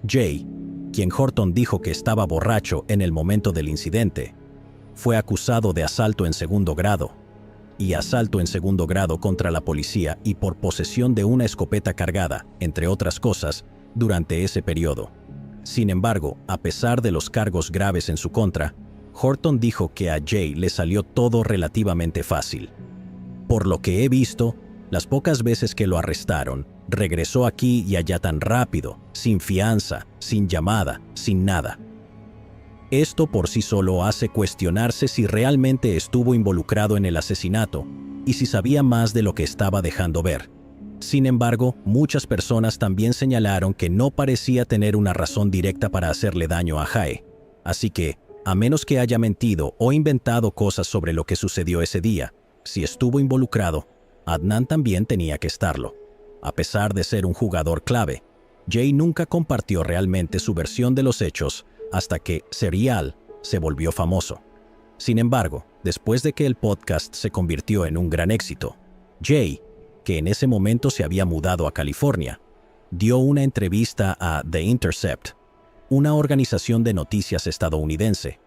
Jay, quien Horton dijo que estaba borracho en el momento del incidente, fue acusado de asalto en segundo grado y asalto en segundo grado contra la policía y por posesión de una escopeta cargada, entre otras cosas, durante ese periodo. Sin embargo, a pesar de los cargos graves en su contra, Horton dijo que a Jay le salió todo relativamente fácil. Por lo que he visto, las pocas veces que lo arrestaron, regresó aquí y allá tan rápido, sin fianza, sin llamada, sin nada. Esto por sí solo hace cuestionarse si realmente estuvo involucrado en el asesinato y si sabía más de lo que estaba dejando ver. Sin embargo, muchas personas también señalaron que no parecía tener una razón directa para hacerle daño a Jae. Así que, a menos que haya mentido o inventado cosas sobre lo que sucedió ese día, si estuvo involucrado, Adnan también tenía que estarlo. A pesar de ser un jugador clave, Jay nunca compartió realmente su versión de los hechos hasta que Serial se volvió famoso. Sin embargo, después de que el podcast se convirtió en un gran éxito, Jay, que en ese momento se había mudado a California, dio una entrevista a The Intercept, una organización de noticias estadounidense.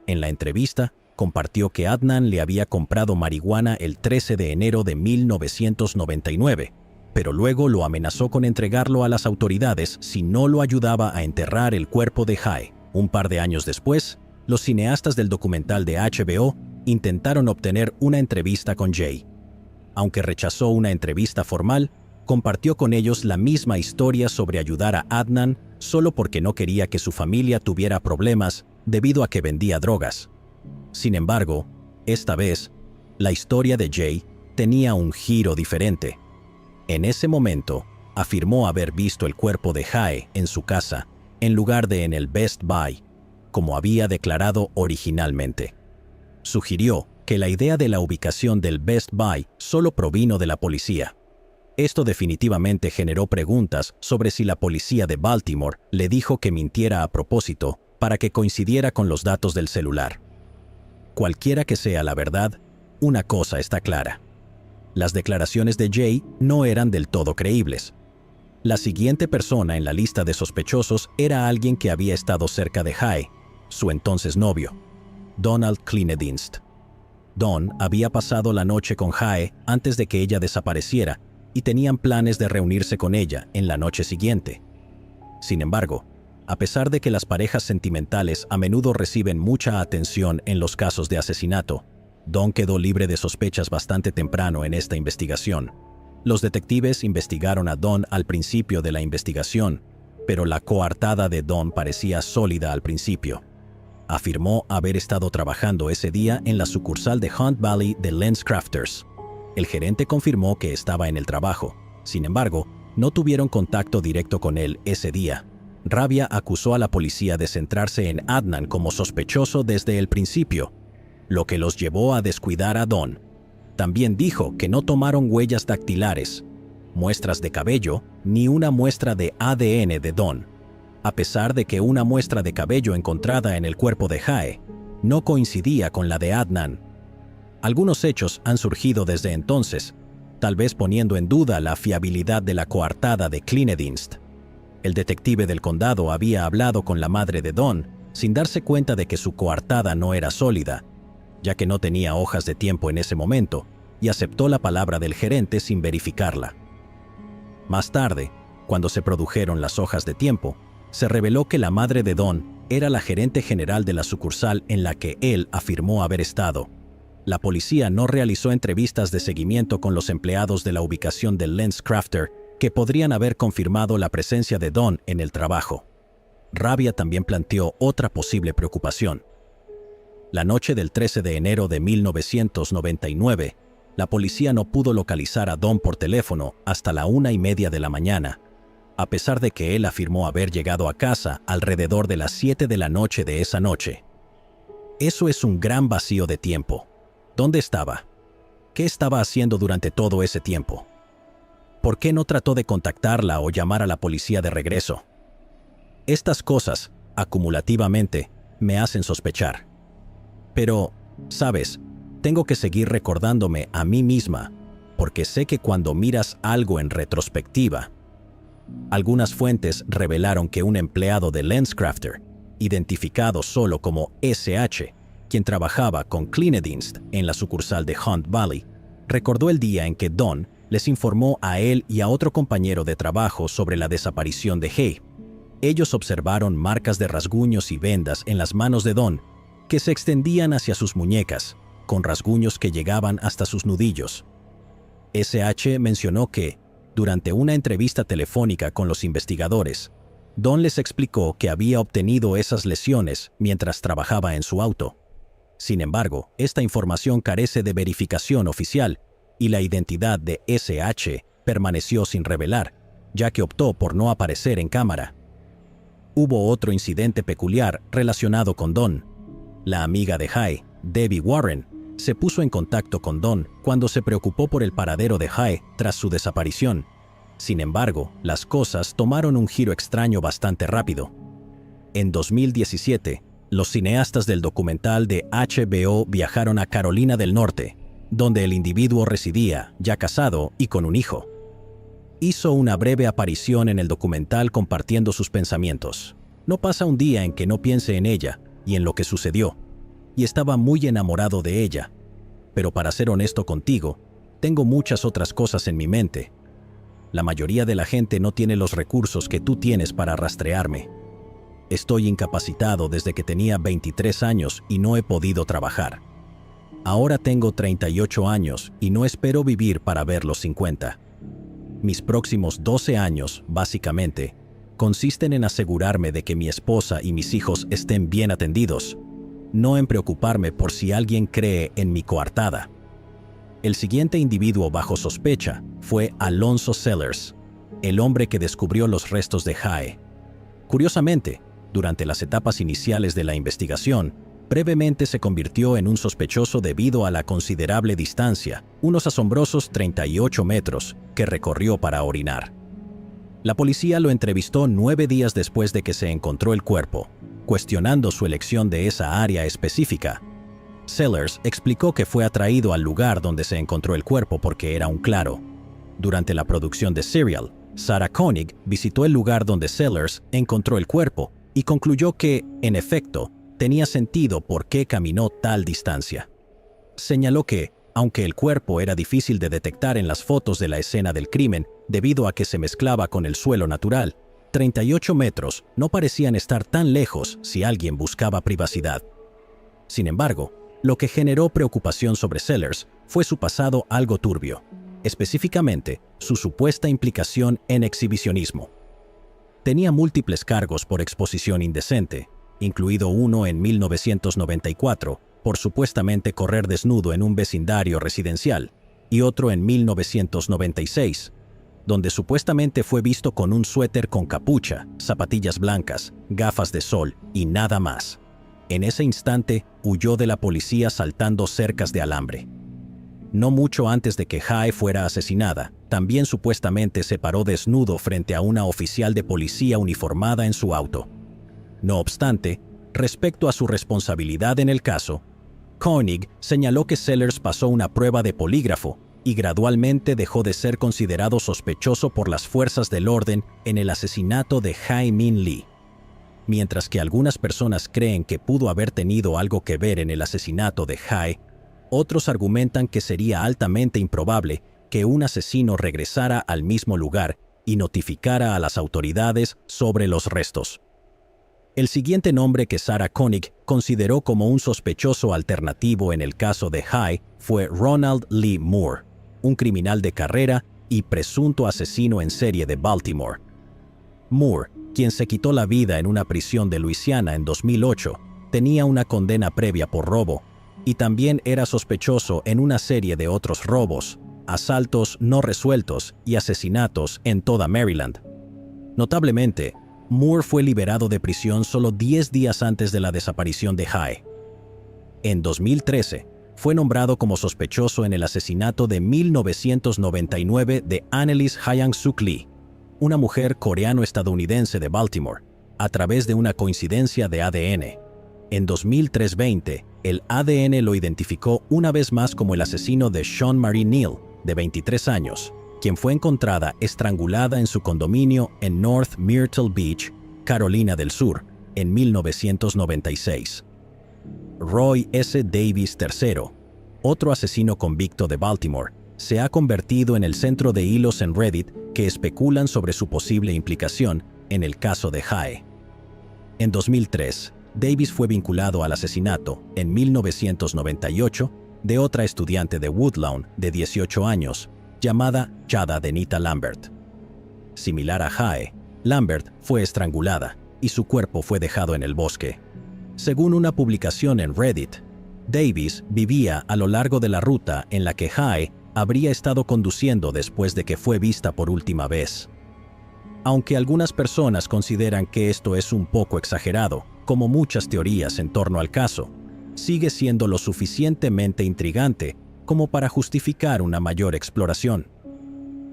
En la entrevista, compartió que Adnan le había comprado marihuana el 13 de enero de 1999, pero luego lo amenazó con entregarlo a las autoridades si no lo ayudaba a enterrar el cuerpo de Jae. Un par de años después, los cineastas del documental de HBO intentaron obtener una entrevista con Jay. Aunque rechazó una entrevista formal, compartió con ellos la misma historia sobre ayudar a Adnan solo porque no quería que su familia tuviera problemas debido a que vendía drogas. Sin embargo, esta vez, la historia de Jay tenía un giro diferente. En ese momento, afirmó haber visto el cuerpo de Jae en su casa, en lugar de en el Best Buy, como había declarado originalmente. Sugirió que la idea de la ubicación del Best Buy solo provino de la policía. Esto definitivamente generó preguntas sobre si la policía de Baltimore le dijo que mintiera a propósito para que coincidiera con los datos del celular. Cualquiera que sea la verdad, una cosa está clara. Las declaraciones de Jay no eran del todo creíbles. La siguiente persona en la lista de sospechosos era alguien que había estado cerca de Jae, su entonces novio, Donald Kleinedienst. Don había pasado la noche con Jae antes de que ella desapareciera y tenían planes de reunirse con ella en la noche siguiente. Sin embargo, a pesar de que las parejas sentimentales a menudo reciben mucha atención en los casos de asesinato, Don quedó libre de sospechas bastante temprano en esta investigación. Los detectives investigaron a Don al principio de la investigación, pero la coartada de Don parecía sólida al principio. Afirmó haber estado trabajando ese día en la sucursal de Hunt Valley de LensCrafters. El gerente confirmó que estaba en el trabajo. Sin embargo, no tuvieron contacto directo con él ese día. Rabia acusó a la policía de centrarse en Adnan como sospechoso desde el principio, lo que los llevó a descuidar a Don. También dijo que no tomaron huellas dactilares, muestras de cabello, ni una muestra de ADN de Don, a pesar de que una muestra de cabello encontrada en el cuerpo de Jae no coincidía con la de Adnan. Algunos hechos han surgido desde entonces, tal vez poniendo en duda la fiabilidad de la coartada de Kleinedienst. El detective del condado había hablado con la madre de Don sin darse cuenta de que su coartada no era sólida, ya que no tenía hojas de tiempo en ese momento, y aceptó la palabra del gerente sin verificarla. Más tarde, cuando se produjeron las hojas de tiempo, se reveló que la madre de Don era la gerente general de la sucursal en la que él afirmó haber estado. La policía no realizó entrevistas de seguimiento con los empleados de la ubicación del LensCrafter que podrían haber confirmado la presencia de Don en el trabajo. Rabia también planteó otra posible preocupación. La noche del 13 de enero de 1999, la policía no pudo localizar a Don por teléfono hasta la 1:30 de la mañana, a pesar de que él afirmó haber llegado a casa alrededor de las 7 de la noche de esa noche. Eso es un gran vacío de tiempo. ¿Dónde estaba? ¿Qué estaba haciendo durante todo ese tiempo? ¿Por qué no trató de contactarla o llamar a la policía de regreso? Estas cosas, acumulativamente, me hacen sospechar. Pero, ¿sabes? Tengo que seguir recordándome a mí misma, porque sé que cuando miras algo en retrospectiva, algunas fuentes revelaron que un empleado de LensCrafter, identificado solo como SH, quien trabajaba con Cleanedienst en la sucursal de Hunt Valley, recordó el día en que Don les informó a él y a otro compañero de trabajo sobre la desaparición de Hay. Ellos observaron marcas de rasguños y vendas en las manos de Don que se extendían hacia sus muñecas, con rasguños que llegaban hasta sus nudillos. SH mencionó que, durante una entrevista telefónica con los investigadores, Don les explicó que había obtenido esas lesiones mientras trabajaba en su auto. Sin embargo, esta información carece de verificación oficial y la identidad de SH permaneció sin revelar, ya que optó por no aparecer en cámara. Hubo otro incidente peculiar relacionado con Don. La amiga de Hay, Debbie Warren, se puso en contacto con Don cuando se preocupó por el paradero de Hay tras su desaparición. Sin embargo, las cosas tomaron un giro extraño bastante rápido. En 2017, los cineastas del documental de HBO viajaron a Carolina del Norte, donde el individuo residía, ya casado y con un hijo. Hizo una breve aparición en el documental compartiendo sus pensamientos. No pasa un día en que no piense en ella y en lo que sucedió, y estaba muy enamorado de ella. Pero para ser honesto contigo, tengo muchas otras cosas en mi mente. La mayoría de la gente no tiene los recursos que tú tienes para rastrearme. Estoy incapacitado desde que tenía 23 años y no he podido trabajar. Ahora tengo 38 años y no espero vivir para ver los 50. Mis próximos 12 años, básicamente, consisten en asegurarme de que mi esposa y mis hijos estén bien atendidos, no en preocuparme por si alguien cree en mi coartada. El siguiente individuo bajo sospecha fue Alonzo Sellers, el hombre que descubrió los restos de Hay. Curiosamente, durante las etapas iniciales de la investigación, brevemente se convirtió en un sospechoso debido a la considerable distancia, unos asombrosos 38 metros, que recorrió para orinar. La policía lo entrevistó 9 días después de que se encontró el cuerpo, cuestionando su elección de esa área específica. Sellers explicó que fue atraído al lugar donde se encontró el cuerpo porque era un claro. Durante la producción de Serial, Sarah Koenig visitó el lugar donde Sellers encontró el cuerpo y concluyó que, en efecto, tenía sentido por qué caminó tal distancia. Señaló que, aunque el cuerpo era difícil de detectar en las fotos de la escena del crimen debido a que se mezclaba con el suelo natural, 38 metros no parecían estar tan lejos si alguien buscaba privacidad. Sin embargo, lo que generó preocupación sobre Sellers fue su pasado algo turbio, específicamente su supuesta implicación en exhibicionismo. Tenía múltiples cargos por exposición indecente, incluido uno en 1994 por supuestamente correr desnudo en un vecindario residencial, y otro en 1996, donde supuestamente fue visto con un suéter con capucha, zapatillas blancas, gafas de sol y nada más. En ese instante, huyó de la policía saltando cercas de alambre. No mucho antes de que Hay fuera asesinada, también supuestamente se paró desnudo frente a una oficial de policía uniformada en su auto. No obstante, respecto a su responsabilidad en el caso, Koenig señaló que Sellers pasó una prueba de polígrafo y gradualmente dejó de ser considerado sospechoso por las fuerzas del orden en el asesinato de Hae-Min Lee. Mientras que algunas personas creen que pudo haber tenido algo que ver en el asesinato de Hay, otros argumentan que sería altamente improbable que un asesino regresara al mismo lugar y notificara a las autoridades sobre los restos. El siguiente nombre que Sarah Koenig consideró como un sospechoso alternativo en el caso de Hai fue Ronald Lee Moore, un criminal de carrera y presunto asesino en serie de Baltimore. Moore, quien se quitó la vida en una prisión de Luisiana en 2008, tenía una condena previa por robo y también era sospechoso en una serie de otros robos, asaltos no resueltos y asesinatos en toda Maryland. Notablemente, Moore fue liberado de prisión solo 10 días antes de la desaparición de Hai. En 2013, fue nombrado como sospechoso en el asesinato de 1999 de Annalise Hyang-Suk Lee, una mujer coreano-estadounidense de Baltimore, a través de una coincidencia de ADN. En 2020, el ADN lo identificó una vez más como el asesino de Sean Marie Neal, de 23 años, quien fue encontrada estrangulada en su condominio en North Myrtle Beach, Carolina del Sur, en 1996. Roy S. Davis III, otro asesino convicto de Baltimore, se ha convertido en el centro de hilos en Reddit que especulan sobre su posible implicación en el caso de Hai. En 2003, Davis fue vinculado al asesinato, en 1998, de otra estudiante de Woodlawn de 18 años, llamada Chada Denita Lambert. Similar a Hai, Lambert fue estrangulada y su cuerpo fue dejado en el bosque. Según una publicación en Reddit, Davis vivía a lo largo de la ruta en la que Hai habría estado conduciendo después de que fue vista por última vez. Aunque algunas personas consideran que esto es un poco exagerado, como muchas teorías en torno al caso, sigue siendo lo suficientemente intrigante como para justificar una mayor exploración.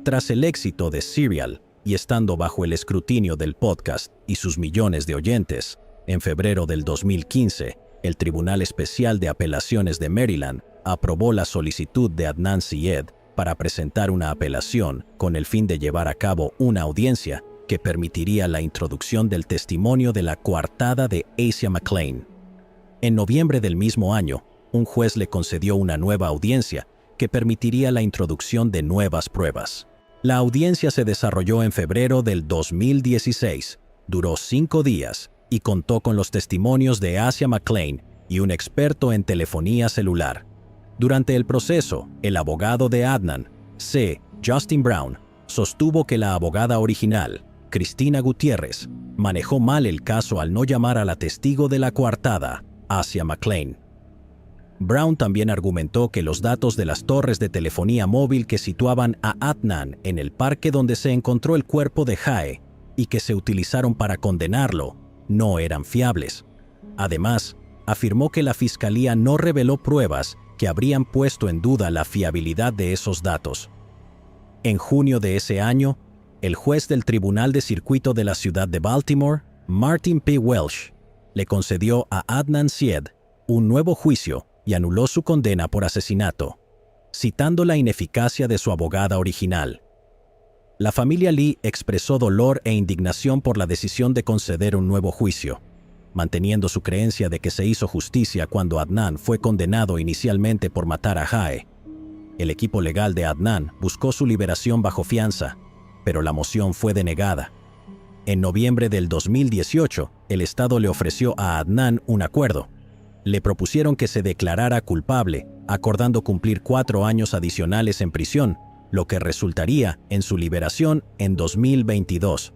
Tras el éxito de Serial y estando bajo el escrutinio del podcast y sus millones de oyentes, en febrero del 2015, el Tribunal Especial de Apelaciones de Maryland aprobó la solicitud de Adnan Syed para presentar una apelación con el fin de llevar a cabo una audiencia que permitiría la introducción del testimonio de la coartada de Asia McClain. En noviembre del mismo año, un juez le concedió una nueva audiencia que permitiría la introducción de nuevas pruebas. La audiencia se desarrolló en febrero del 2016, duró 5 días y contó con los testimonios de Asia McClain y un experto en telefonía celular. Durante el proceso, el abogado de Adnan, C. Justin Brown, sostuvo que la abogada original, Cristina Gutiérrez, manejó mal el caso al no llamar a la testigo de la coartada, Asia McClain. Brown también argumentó que los datos de las torres de telefonía móvil que situaban a Adnan en el parque donde se encontró el cuerpo de Hai y que se utilizaron para condenarlo no eran fiables. Además, afirmó que la fiscalía no reveló pruebas que habrían puesto en duda la fiabilidad de esos datos. En junio de ese año, el juez del Tribunal de Circuito de la ciudad de Baltimore, Martin P. Welsh, le concedió a Adnan Syed un nuevo juicio y anuló su condena por asesinato, citando la ineficacia de su abogada original. La familia Lee expresó dolor e indignación por la decisión de conceder un nuevo juicio, manteniendo su creencia de que se hizo justicia cuando Adnan fue condenado inicialmente por matar a Hai. El equipo legal de Adnan buscó su liberación bajo fianza, pero la moción fue denegada. En noviembre del 2018, el Estado le ofreció a Adnan un acuerdo. Le propusieron que se declarara culpable, acordando cumplir 4 años adicionales en prisión, lo que resultaría en su liberación en 2022.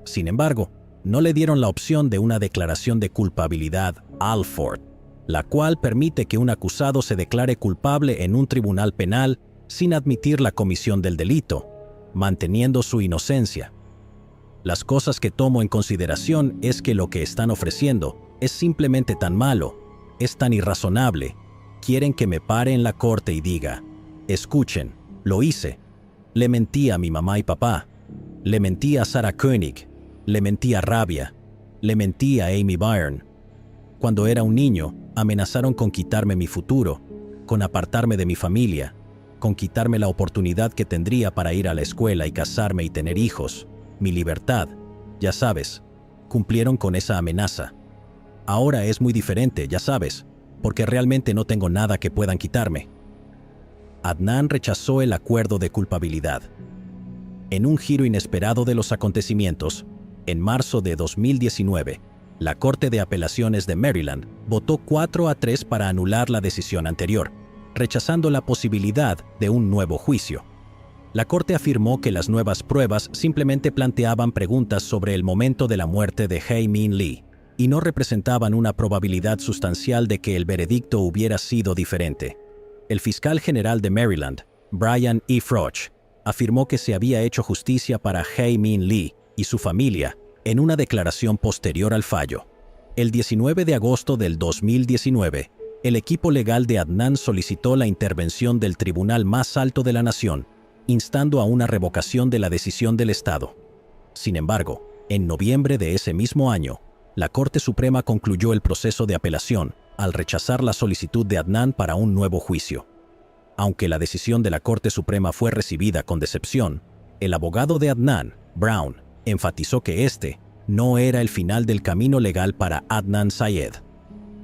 Sin embargo, no le dieron la opción de una declaración de culpabilidad Alford, la cual permite que un acusado se declare culpable en un tribunal penal sin admitir la comisión del delito, manteniendo su inocencia. Las cosas que tomo en consideración es que lo que están ofreciendo es simplemente tan malo, es tan irrazonable. Quieren que me pare en la corte y diga, escuchen, lo hice. Le mentí a mi mamá y papá. Le mentí a Sarah Koenig. Le mentí a Rabia. Le mentí a Amy Byrne. Cuando era un niño, amenazaron con quitarme mi futuro, con apartarme de mi familia, con quitarme la oportunidad que tendría para ir a la escuela y casarme y tener hijos, mi libertad. Ya sabes, cumplieron con esa amenaza. Ahora es muy diferente, ya sabes, porque realmente no tengo nada que puedan quitarme. Adnan rechazó el acuerdo de culpabilidad. En un giro inesperado de los acontecimientos, en marzo de 2019, La Corte de Apelaciones de Maryland votó 4-3 para anular la decisión anterior, rechazando la posibilidad de un nuevo juicio. La Corte afirmó que las nuevas pruebas simplemente planteaban preguntas sobre el momento de la muerte de Hae-Min Lee y no representaban una probabilidad sustancial de que el veredicto hubiera sido diferente. El fiscal general de Maryland, Brian E. Froch, afirmó que se había hecho justicia para Hae-Min Lee y su familia en una declaración posterior al fallo. El 19 de agosto del 2019, el equipo legal de Adnan solicitó la intervención del tribunal más alto de la nación, instando a una revocación de la decisión del Estado. Sin embargo, en noviembre de ese mismo año, la Corte Suprema concluyó el proceso de apelación al rechazar la solicitud de Adnan para un nuevo juicio. Aunque la decisión de la Corte Suprema fue recibida con decepción, el abogado de Adnan, Brown, enfatizó que este no era el final del camino legal para Adnan Syed.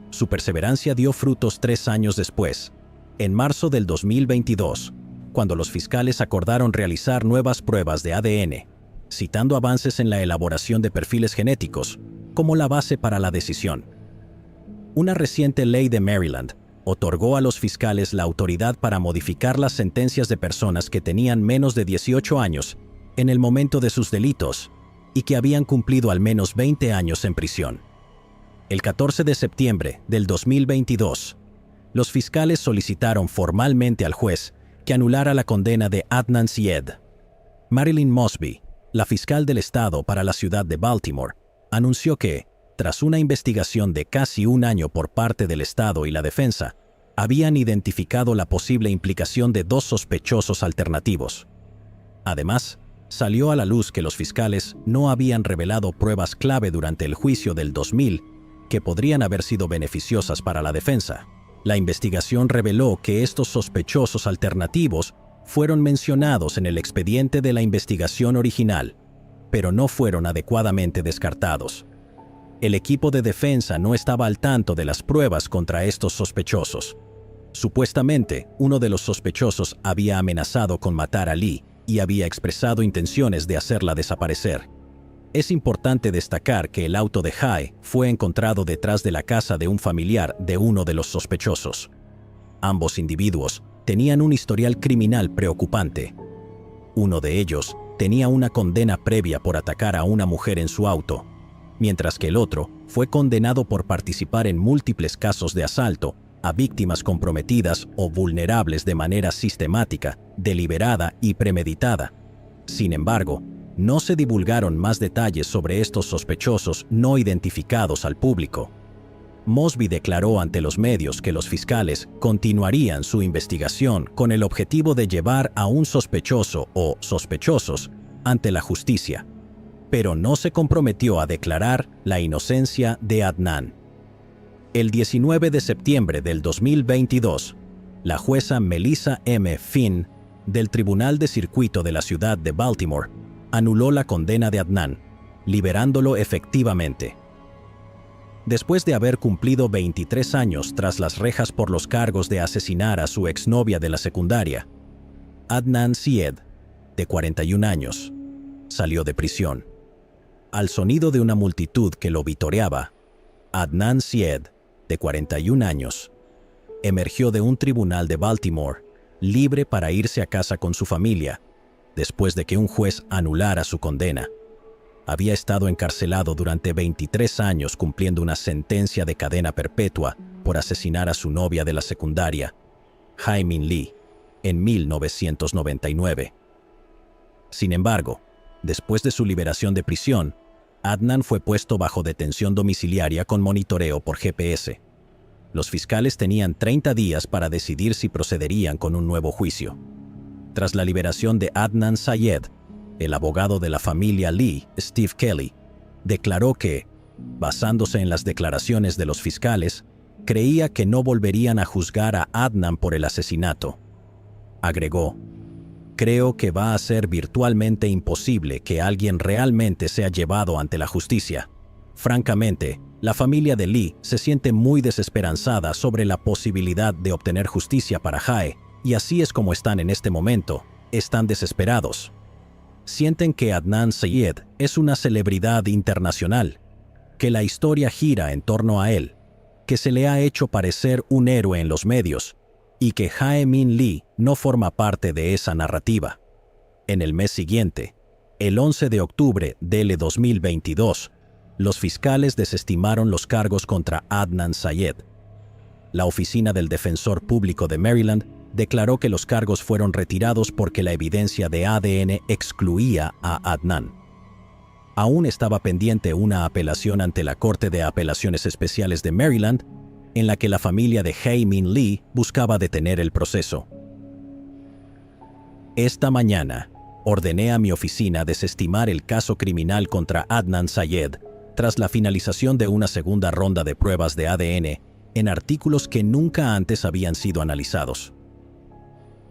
Su perseverancia dio frutos 3 años después, en marzo del 2022, cuando los fiscales acordaron realizar nuevas pruebas de ADN, citando avances en la elaboración de perfiles genéticos como la base para la decisión. Una reciente ley de Maryland otorgó a los fiscales la autoridad para modificar las sentencias de personas que tenían menos de 18 años en el momento de sus delitos y que habían cumplido al menos 20 años en prisión. El 14 de septiembre del 2022, los fiscales solicitaron formalmente al juez que anulara la condena de Adnan Syed. Marilyn Mosby, la fiscal del estado para la ciudad de Baltimore, anunció que, tras una investigación de casi un año por parte del Estado y la defensa, habían identificado la posible implicación de 2 sospechosos alternativos. Además, salió a la luz que los fiscales no habían revelado pruebas clave durante el juicio del 2000 que podrían haber sido beneficiosas para la defensa. La investigación reveló que estos sospechosos alternativos fueron mencionados en el expediente de la investigación original, pero no fueron adecuadamente descartados. El equipo de defensa no estaba al tanto de las pruebas contra estos sospechosos. Supuestamente, uno de los sospechosos había amenazado con matar a Lee y había expresado intenciones de hacerla desaparecer. Es importante destacar que el auto de Hae fue encontrado detrás de la casa de un familiar de uno de los sospechosos. Ambos individuos tenían un historial criminal preocupante. Uno de ellos tenía una condena previa por atacar a una mujer en su auto, mientras que el otro fue condenado por participar en múltiples casos de asalto a víctimas comprometidas o vulnerables de manera sistemática, deliberada y premeditada. Sin embargo, no se divulgaron más detalles sobre estos sospechosos no identificados al público. Mosby declaró ante los medios que los fiscales continuarían su investigación con el objetivo de llevar a un sospechoso o sospechosos ante la justicia, pero no se comprometió a declarar la inocencia de Adnan. El 19 de septiembre del 2022, la jueza Melissa M. Finn, del Tribunal de Circuito de la ciudad de Baltimore, anuló la condena de Adnan, liberándolo efectivamente. Después de haber cumplido 23 años tras las rejas por los cargos de asesinar a su exnovia de la secundaria, Adnan Syed, de 41 años, salió de prisión. Al sonido de una multitud que lo vitoreaba, Adnan Syed, de 41 años, emergió de un tribunal de Baltimore, libre para irse a casa con su familia, después de que un juez anulara su condena. Había estado encarcelado durante 23 años cumpliendo una sentencia de cadena perpetua por asesinar a su novia de la secundaria, Hae-Min Lee, en 1999. Sin embargo, después de su liberación de prisión, Adnan fue puesto bajo detención domiciliaria con monitoreo por GPS. Los fiscales tenían 30 días para decidir si procederían con un nuevo juicio. Tras la liberación de Adnan Syed, el abogado de la familia Lee, Steve Kelly, declaró que, basándose en las declaraciones de los fiscales, creía que no volverían a juzgar a Adnan por el asesinato. Agregó: "Creo que va a ser virtualmente imposible que alguien realmente sea llevado ante la justicia. Francamente, la familia de Lee se siente muy desesperanzada sobre la posibilidad de obtener justicia para Hae, y así es como están en este momento. Están desesperados. Sienten que Adnan Syed es una celebridad internacional. que la historia gira en torno a él, que se le ha hecho parecer un héroe en los medios y que Jae-min Lee no forma parte de esa narrativa. En el mes siguiente, el 11 de octubre del 2022, los fiscales desestimaron los cargos contra Adnan Syed. La Oficina del Defensor Público de Maryland declaró que los cargos fueron retirados porque la evidencia de ADN excluía a Adnan. Aún estaba pendiente una apelación ante la Corte de Apelaciones Especiales de Maryland, en la que la familia de Jae-min Lee buscaba detener el proceso. Esta mañana, ordené a mi oficina desestimar el caso criminal contra Adnan Syed tras la finalización de una segunda ronda de pruebas de ADN en artículos que nunca antes habían sido analizados.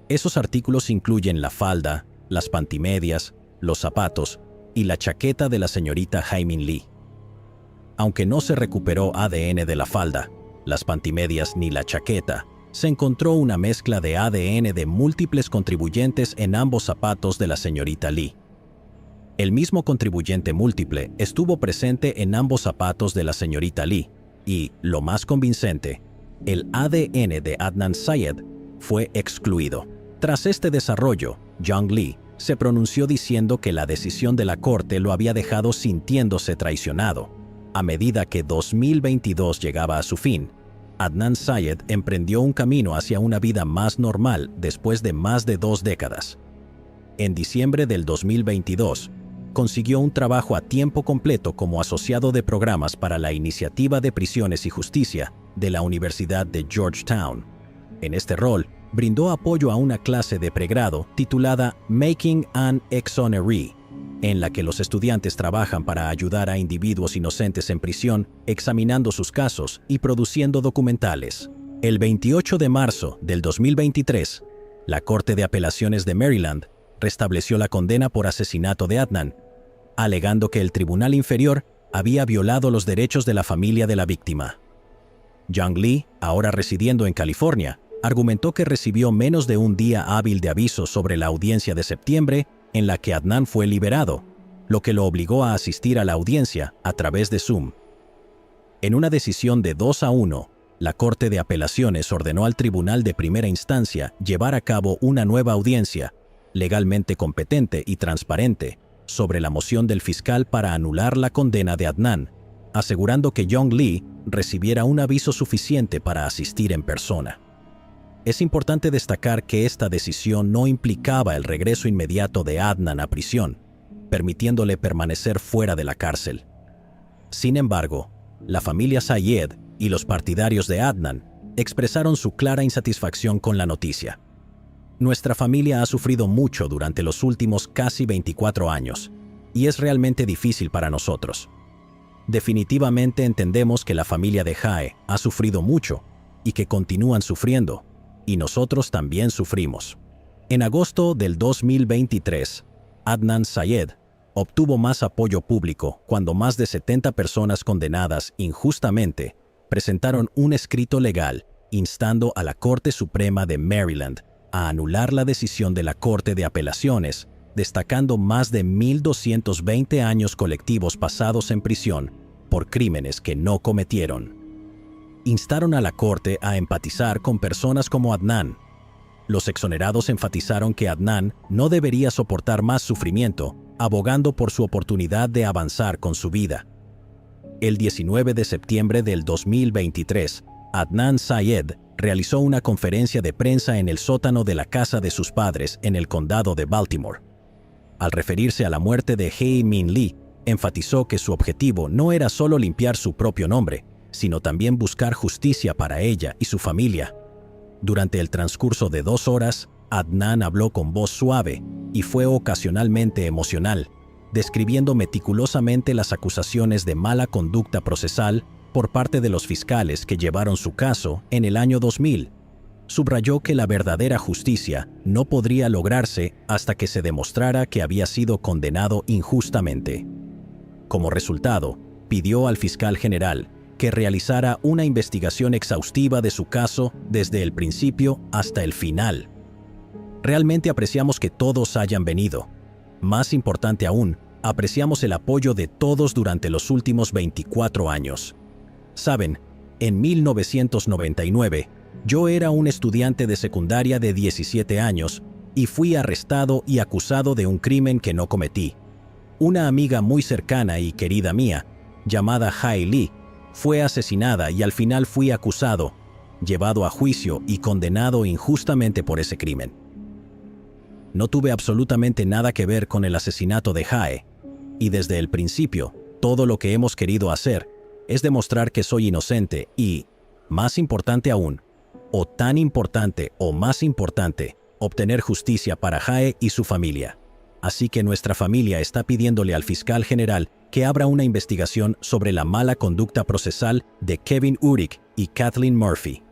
Esos artículos incluyen la falda, las pantimedias, los zapatos y la chaqueta de la señorita Jae-min Lee. Aunque no se recuperó ADN de la falda, las pantimedias ni la chaqueta, se encontró una mezcla de ADN de múltiples contribuyentes en ambos zapatos de la señorita Lee. El mismo contribuyente múltiple estuvo presente en ambos zapatos de la señorita Lee y, lo más convincente, el ADN de Adnan Syed fue excluido. Tras este desarrollo, Young Lee se pronunció diciendo que la decisión de la corte lo había dejado sintiéndose traicionado. A medida que 2022 llegaba a su fin, Adnan Syed emprendió un camino hacia una vida más normal después de más de 2 décadas. En diciembre del 2022, consiguió un trabajo a tiempo completo como asociado de programas para la Iniciativa de Prisiones y Justicia de la Universidad de Georgetown. En este rol, brindó apoyo a una clase de pregrado titulada Making an Exoneree, en la que los estudiantes trabajan para ayudar a individuos inocentes en prisión, examinando sus casos y produciendo documentales. El 28 de marzo del 2023, la Corte de Apelaciones de Maryland restableció la condena por asesinato de Adnan, alegando que el Tribunal Inferior había violado los derechos de la familia de la víctima. Young Lee, ahora residiendo en California, argumentó que recibió menos de un día hábil de aviso sobre la audiencia de septiembre en la que Adnan fue liberado, lo que lo obligó a asistir a la audiencia a través de Zoom. En una decisión de 2-1, la Corte de Apelaciones ordenó al Tribunal de Primera Instancia llevar a cabo una nueva audiencia, legalmente competente y transparente, sobre la moción del fiscal para anular la condena de Adnan, asegurando que Young Lee recibiera un aviso suficiente para asistir en persona. Es importante destacar que esta decisión no implicaba el regreso inmediato de Adnan a prisión, permitiéndole permanecer fuera de la cárcel. Sin embargo, la familia Syed y los partidarios de Adnan expresaron su clara insatisfacción con la noticia. Nuestra familia ha sufrido mucho durante los últimos casi 24 años, y es realmente difícil para nosotros. Definitivamente entendemos que la familia de Jae ha sufrido mucho y que continúan sufriendo, y nosotros también sufrimos. En agosto del 2023, Adnan Syed obtuvo más apoyo público cuando más de 70 personas condenadas injustamente presentaron un escrito legal instando a la Corte Suprema de Maryland a anular la decisión de la Corte de Apelaciones, destacando más de 1,220 años colectivos pasados en prisión por crímenes que no cometieron. Instaron a la Corte a empatizar con personas como Adnan. Los exonerados enfatizaron que Adnan no debería soportar más sufrimiento, abogando por su oportunidad de avanzar con su vida. El 19 de septiembre del 2023, Adnan Syed realizó una conferencia de prensa en el sótano de la casa de sus padres en el condado de Baltimore. Al referirse a la muerte de Jae-min Lee, enfatizó que su objetivo no era solo limpiar su propio nombre, sino también buscar justicia para ella y su familia. Durante el transcurso de 2 horas, Adnan habló con voz suave y fue ocasionalmente emocional, describiendo meticulosamente las acusaciones de mala conducta procesal por parte de los fiscales que llevaron su caso en el año 2000. Subrayó que la verdadera justicia no podría lograrse hasta que se demostrara que había sido condenado injustamente. Como resultado, pidió al fiscal general que realizara una investigación exhaustiva de su caso desde el principio hasta el final. Realmente apreciamos que todos hayan venido. Más importante aún, Apreciamos el apoyo de todos durante los últimos 24 años. Saben, en 1999, yo era un estudiante de secundaria de 17 años y fui arrestado y acusado de un crimen que no cometí. Una amiga muy cercana y querida mía, llamada Jae Lee, fue asesinada y al final fui acusado, llevado a juicio y condenado injustamente por ese crimen. No tuve absolutamente nada que ver con el asesinato de Jae, y desde el principio, todo lo que hemos querido hacer es demostrar que soy inocente y, más importante aún, o tan importante o más importante, obtener justicia para Jae y su familia. Así que nuestra familia está pidiéndole al fiscal general que abra una investigación sobre la mala conducta procesal de Kevin Urich y Kathleen Murphy.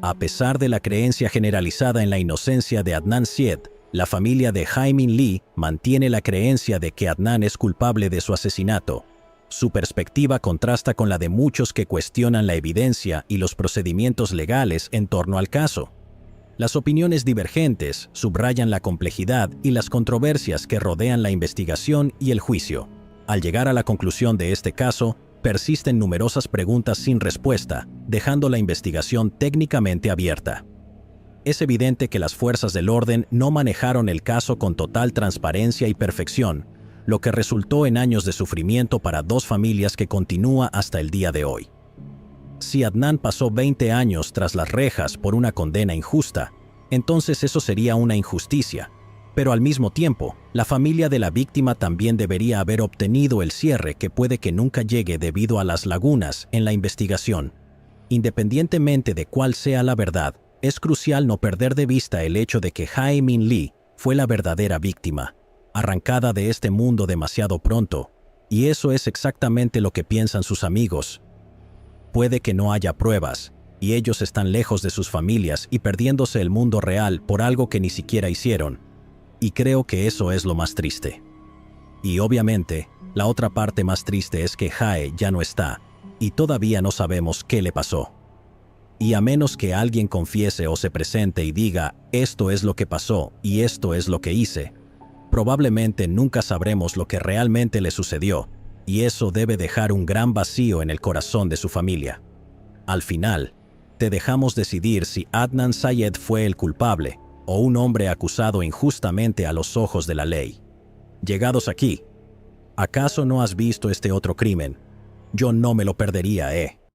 A pesar de la creencia generalizada en la inocencia de Adnan Syed, la familia de Hae-min Lee mantiene la creencia de que Adnan es culpable de su asesinato. Su perspectiva contrasta con la de muchos que cuestionan la evidencia y los procedimientos legales en torno al caso. Las opiniones divergentes subrayan la complejidad y las controversias que rodean la investigación y el juicio. Al llegar a la conclusión de este caso, persisten numerosas preguntas sin respuesta, dejando la investigación técnicamente abierta. Es evidente que las fuerzas del orden no manejaron el caso con total transparencia y perfección, lo que resultó en años de sufrimiento para dos familias que continúa hasta el día de hoy. Si Adnan pasó 20 años tras las rejas por una condena injusta, entonces eso sería una injusticia. Pero al mismo tiempo, la familia de la víctima también debería haber obtenido el cierre que puede que nunca llegue debido a las lagunas en la investigación. Independientemente de cuál sea la verdad, es crucial no perder de vista el hecho de que Hae-min Lee fue la verdadera víctima, arrancada de este mundo demasiado pronto, y eso es exactamente lo que piensan sus amigos. Puede que no haya pruebas, y ellos están lejos de sus familias y perdiéndose el mundo real por algo que ni siquiera hicieron. Y creo que eso es lo más triste. Y obviamente, la otra parte más triste es que Jae ya no está, y todavía no sabemos qué le pasó. Y a menos que alguien confiese o se presente y diga, esto es lo que pasó y esto es lo que hice, probablemente nunca sabremos lo que realmente le sucedió, y eso debe dejar un gran vacío en el corazón de su familia. Al final, te dejamos decidir si Adnan Syed fue el culpable o un hombre acusado injustamente a los ojos de la ley. Llegados aquí, ¿acaso no has visto este otro crimen? Yo no me lo perdería,